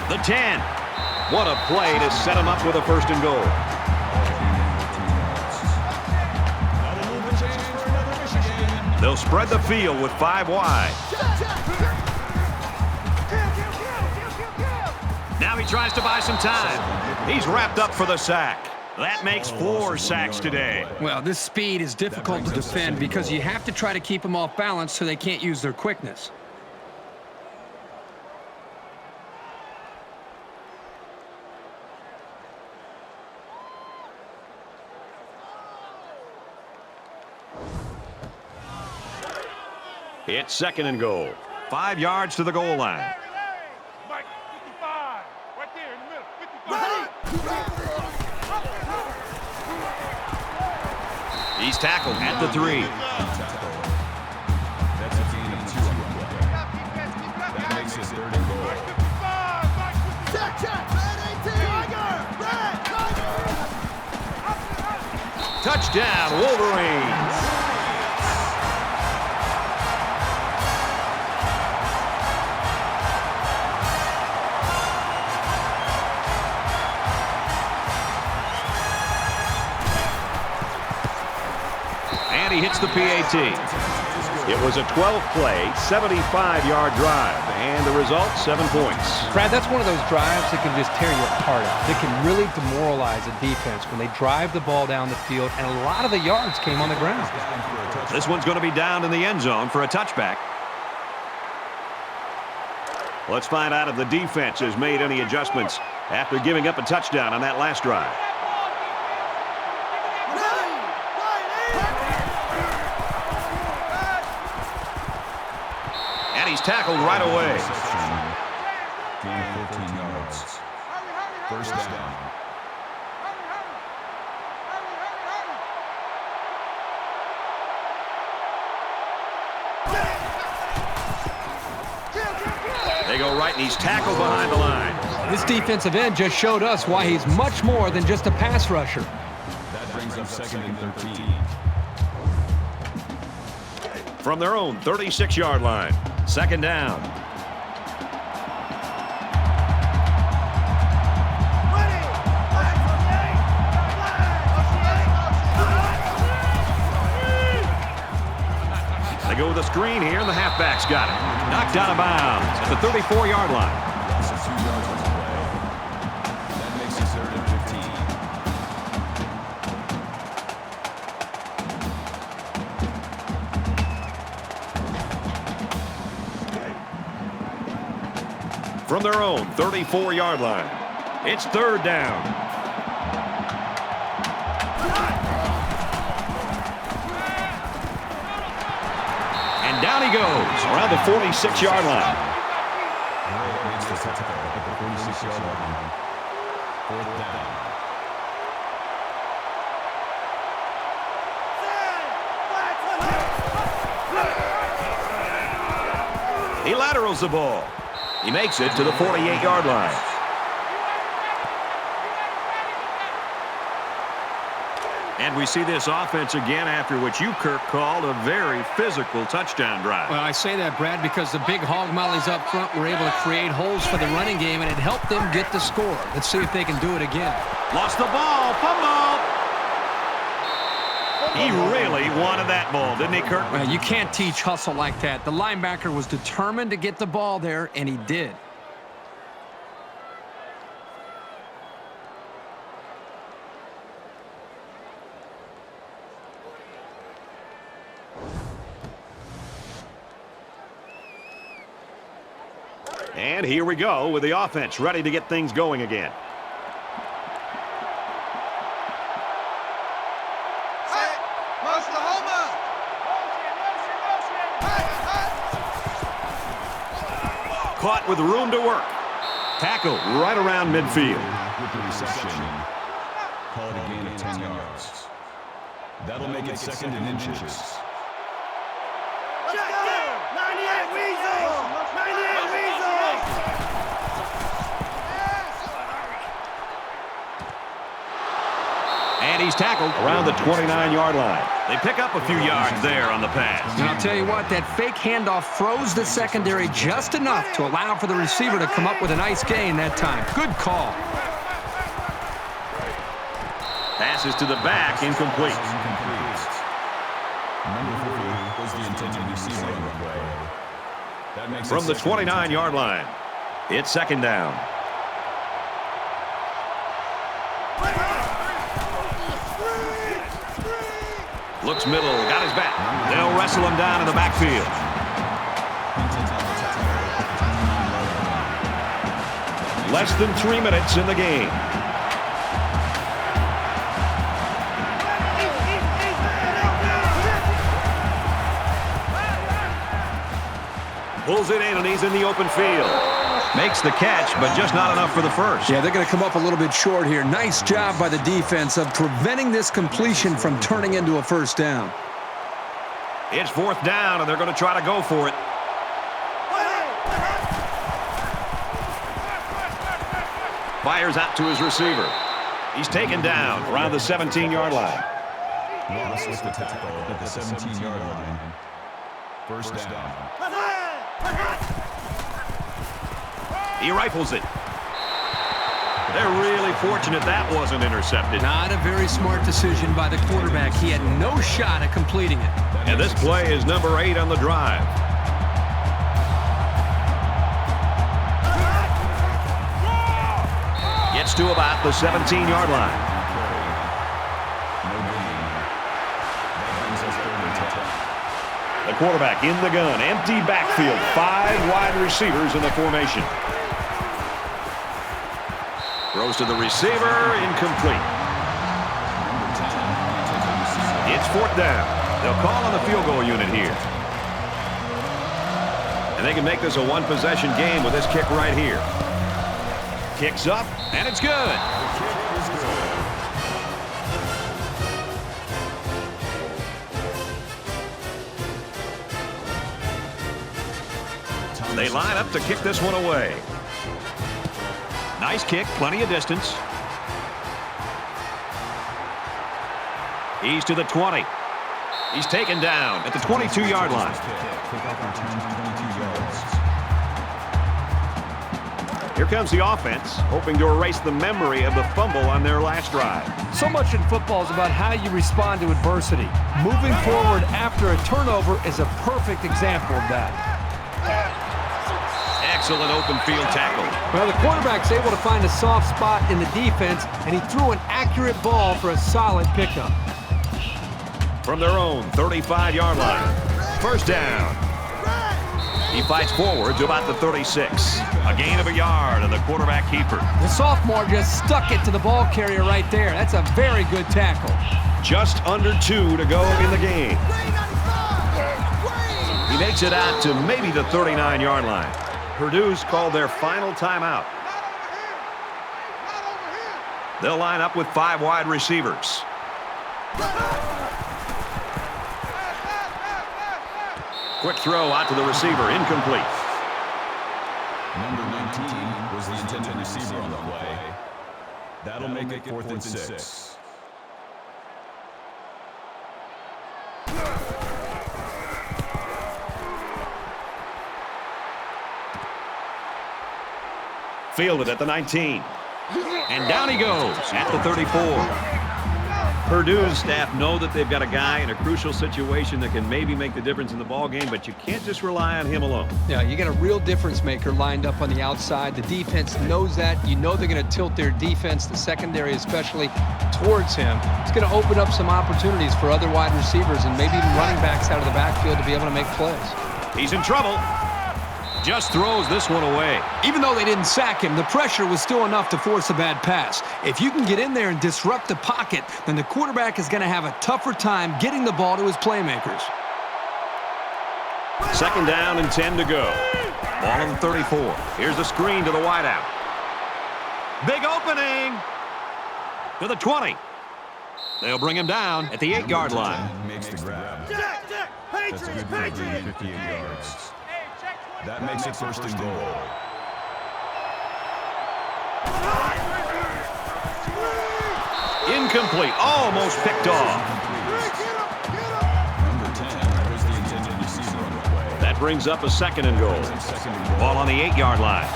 The 10. What a play to set him up with a 1st and goal. That'll move the chains for another Michigan. They'll spread the field with 5 wide. Now he tries to buy some time. He's wrapped up for the sack. That makes 4 sacks today. Well, this speed is difficult to defend because you have to try to keep them off balance so they can't use their quickness. It's 2nd and goal. 5 yards to the goal line. Mike, 55. Right there in the middle. 55. He's tackled at the 3. That's a gain of 2 on the play. That makes it 3rd and goal. Check. Red, 18. Touchdown, Wolverines. And he hits the PAT. It was a 12-play, 75-yard drive, and the result, 7 points. Brad, that's one of those drives that can just tear you apart. That can really demoralize a defense when they drive the ball down the field, and a lot of the yards came on the ground. This one's going to be down in the end zone for a touchback. Let's find out if the defense has made any adjustments after giving up a touchdown on that last drive. And he's tackled right away. Gain of 14 yards. First down. They go right, and he's tackled behind the line. This defensive end just showed us why he's much more than just a pass rusher. That brings up 2nd and 13. From their own 36-yard line, 2nd down. go with a screen here, and the halfback's got it. Knocked out of bounds at the 34-yard line. Loss of 2 yards on the play. That makes it 3rd and 15. From their own 34-yard line, it's 3rd down. And down he goes around the 46-yard line. Makes the tackle at the 46-yard line. 4th down. He laterals the ball. He makes it to the 48-yard line. And we see this offense again after what you, Kirk, called a very physical touchdown drive. Well, I say that, Brad, because the big hog mollies up front were able to create holes for the running game, and it helped them get the score. Let's see if they can do it again. Lost the ball. Fumble. He really wanted that ball, didn't he, Kirk? Well, you can't teach hustle like that. The linebacker was determined to get the ball there, and he did. And here we go with the offense ready to get things going again. Caught with room to work. Tackle right around midfield. With the reception, called a gain of 10 yards. That'll make it 2nd and inches. And he's tackled around the 29-yard line. They pick up a few yards there on the pass. And I'll tell you what, that fake handoff froze the secondary just enough to allow for the receiver to come up with a nice gain that time. Good call. Passes to the back, incomplete. Number 4 was the intended receiver on the play. That makes From the 29-yard line, it's 2nd down. Looks middle, got his back. They'll wrestle him down in the backfield. Less than 3 minutes in the game. Pulls it in, and he's in the open field. Makes the catch, but just not enough for the first. Yeah, they're going to come up a little bit short here. Nice job by the defense of preventing this completion from turning into a 1st down. It's 4th down, and they're going to try to go for it. Fires out to his receiver. He's taken down around the 17-yard line. Loss with the tackle at the 17-yard line. 1st down. He rifles it. They're really fortunate that wasn't intercepted. Not a very smart decision by the quarterback. He had no shot at completing it. And this play is number 8 on the drive. Gets to about the 17-yard line. The quarterback in the gun. Empty backfield. 5 wide receivers in the formation. Throws to the receiver. Incomplete. It's 4th down. They'll call on the field goal unit here. And they can make this a one-possession game with this kick right here. Kicks up, and it's good. They line up to kick this one away. Nice kick, plenty of distance. He's to the 20. He's taken down at the 22-yard line. Here comes the offense, hoping to erase the memory of the fumble on their last drive. So much in football is about how you respond to adversity. Moving forward after a turnover is a perfect example of that. Excellent open field tackle. Well, the quarterback's able to find a soft spot in the defense, and he threw an accurate ball for a solid pickup. From their own 35-yard line, first down. He fights forward to about the 36. A gain of a yard and the quarterback keeper. The sophomore just stuck it to the ball carrier right there. That's a very good tackle. Just under 2 to go in the game. He makes it out to maybe the 39-yard line. Purdue's called their final timeout. They'll line up with 5 wide receivers. Quick throw out to the receiver, incomplete. Number 19 was the intended receiver on the play. That'll make it 4th and 6. Fielded at the 19. And down he goes at the 34. Purdue's staff know that they've got a guy in a crucial situation that can maybe make the difference in the ball game, but you can't just rely on him alone. Yeah, you got a real difference maker lined up on the outside. The defense knows that. You know they're going to tilt their defense, the secondary especially, towards him. It's going to open up some opportunities for other wide receivers and maybe even running backs out of the backfield to be able to make plays. He's in trouble. Just throws this one away. Even though they didn't sack him, the pressure was still enough to force a bad pass. If you can get in there and disrupt the pocket, then the quarterback is going to have a tougher time getting the ball to his playmakers. Second down and 10 to go. Ball on the 34. Here's the screen to the wideout. Big opening to the 20. They'll bring him down at the 8-yard line. Makes the grab. That's a good grab, 58 yards. That makes it 1st and goal. Incomplete. Almost picked off. Number 10 was the intended receiver on the play. That brings up a 2nd and goal. Ball on the 8-yard line.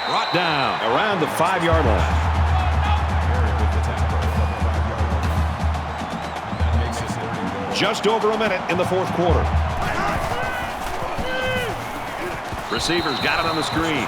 Brought down around the 5-yard line. Just over a minute in the 4th quarter. Receivers got it on the screen.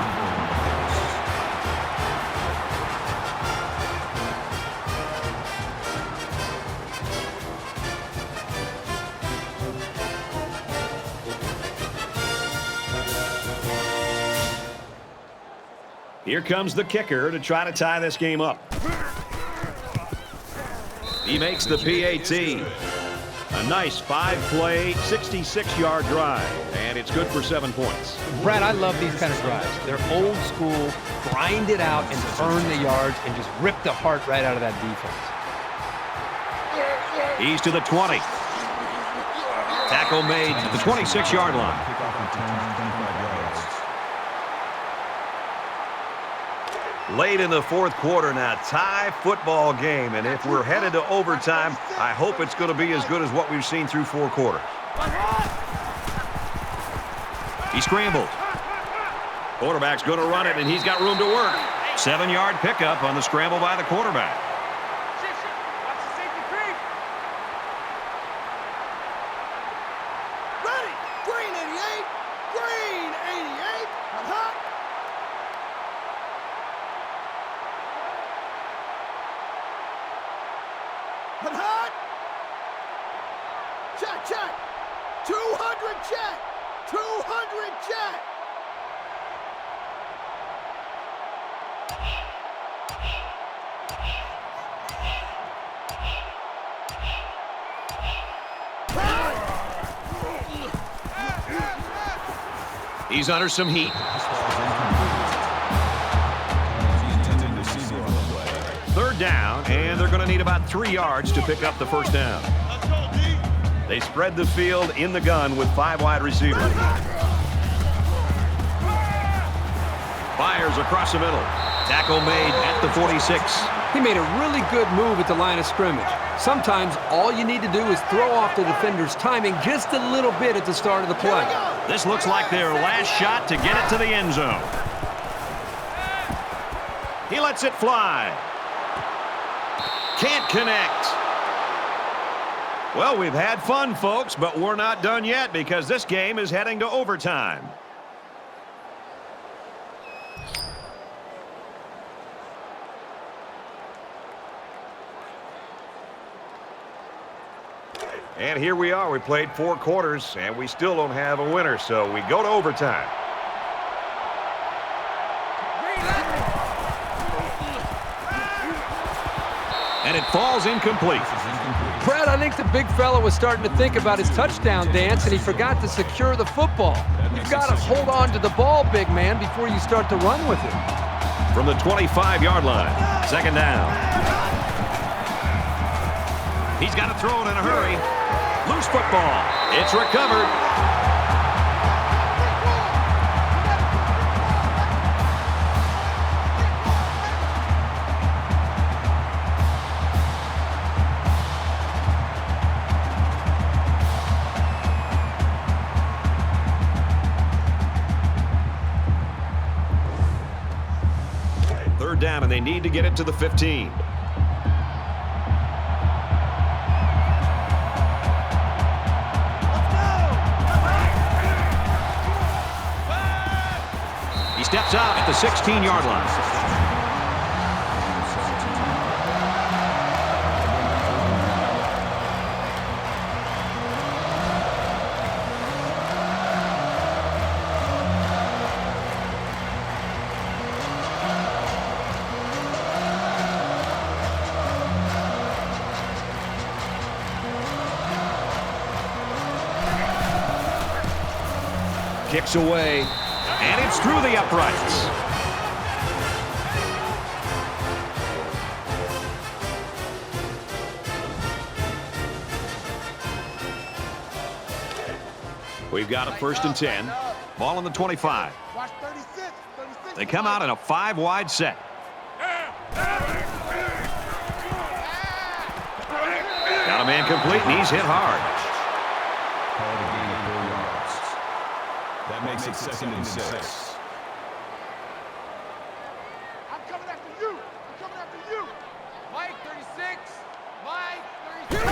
Here comes the kicker to try to tie this game up. He makes the PAT. A nice 5-play, 66-yard drive, and it's good for 7 points. Brad, I love these kind of drives. They're old school, grind it out and earn the yards and just rip the heart right out of that defense. He's to the 20. Tackle made at the 26-yard line. Late in the 4th quarter now, tie football game, and if we're headed to overtime, I hope it's going to be as good as what we've seen through 4 quarters. He scrambled. Quarterback's going to run it, and he's got room to work. 7-yard pickup on the scramble by the quarterback. Ready. Green 88. Green 88. Hot. Hot. Check. 200 check. 200 check. He's under some heat. Third down, and they're going to need about 3 yards to pick up the first down. They spread the field in the gun with 5 wide receivers. Fires across the middle. Tackle made at the 46. He made a really good move at the line of scrimmage. Sometimes all you need to do is throw off the defender's timing just a little bit at the start of the play. This looks like their last shot to get it to the end zone. He lets it fly. Can't connect. Well, we've had fun, folks, but we're not done yet because this game is heading to overtime. And here we are. We played 4 quarters, and we still don't have a winner, so we go to overtime. And it falls incomplete. Brad, I think the big fella was starting to think about his touchdown dance, and he forgot to secure the football. You've got to hold on to the ball, big man, before you start to run with it. From the 25-yard line, second down. He's got to throw it in a hurry. Loose football. It's recovered. Third down, and they need to get it to the 15. He steps out at the 16-yard line. Kicks away, and it's through the uprights. We've got a 1st and 10. Ball on the 25. Watch 36. They come out in a 5-wide set. Got a man complete, and he's hit hard. Called a gain of 4 yards. That makes it 2nd and 6. I'm coming after you. I'm coming after you. Mike, 36. Mike, 36.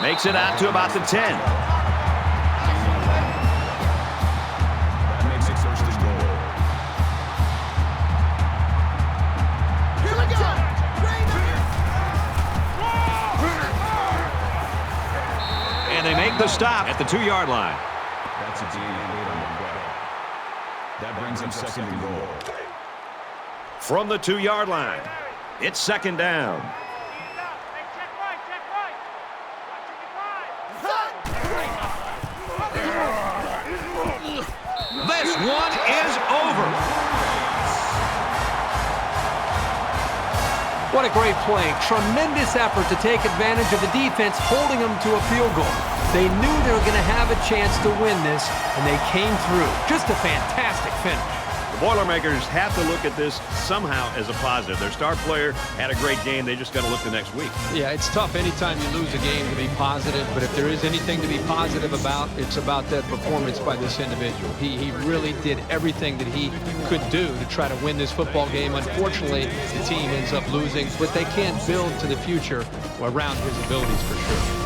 Makes it out to about the 10. That makes it 1st and goal. Here we go. And they make the stop at the 2-yard line. That's a gain of 8 on the play. That brings up 2nd and goal. From the 2-yard line, it's 2nd down. This one is over. What a great play. Tremendous effort to take advantage of the defense holding them to a field goal. They knew they were going to have a chance to win this, and they came through. Just a fantastic finish. The Boilermakers have to look at this somehow as a positive. Their star player had a great game. They just got to look the next week. Yeah, it's tough anytime you lose a game to be positive, but if there is anything to be positive about, it's about that performance by this individual. He really did everything that he could do to try to win this football game. Unfortunately, the team ends up losing, but they can build to the future around his abilities for sure.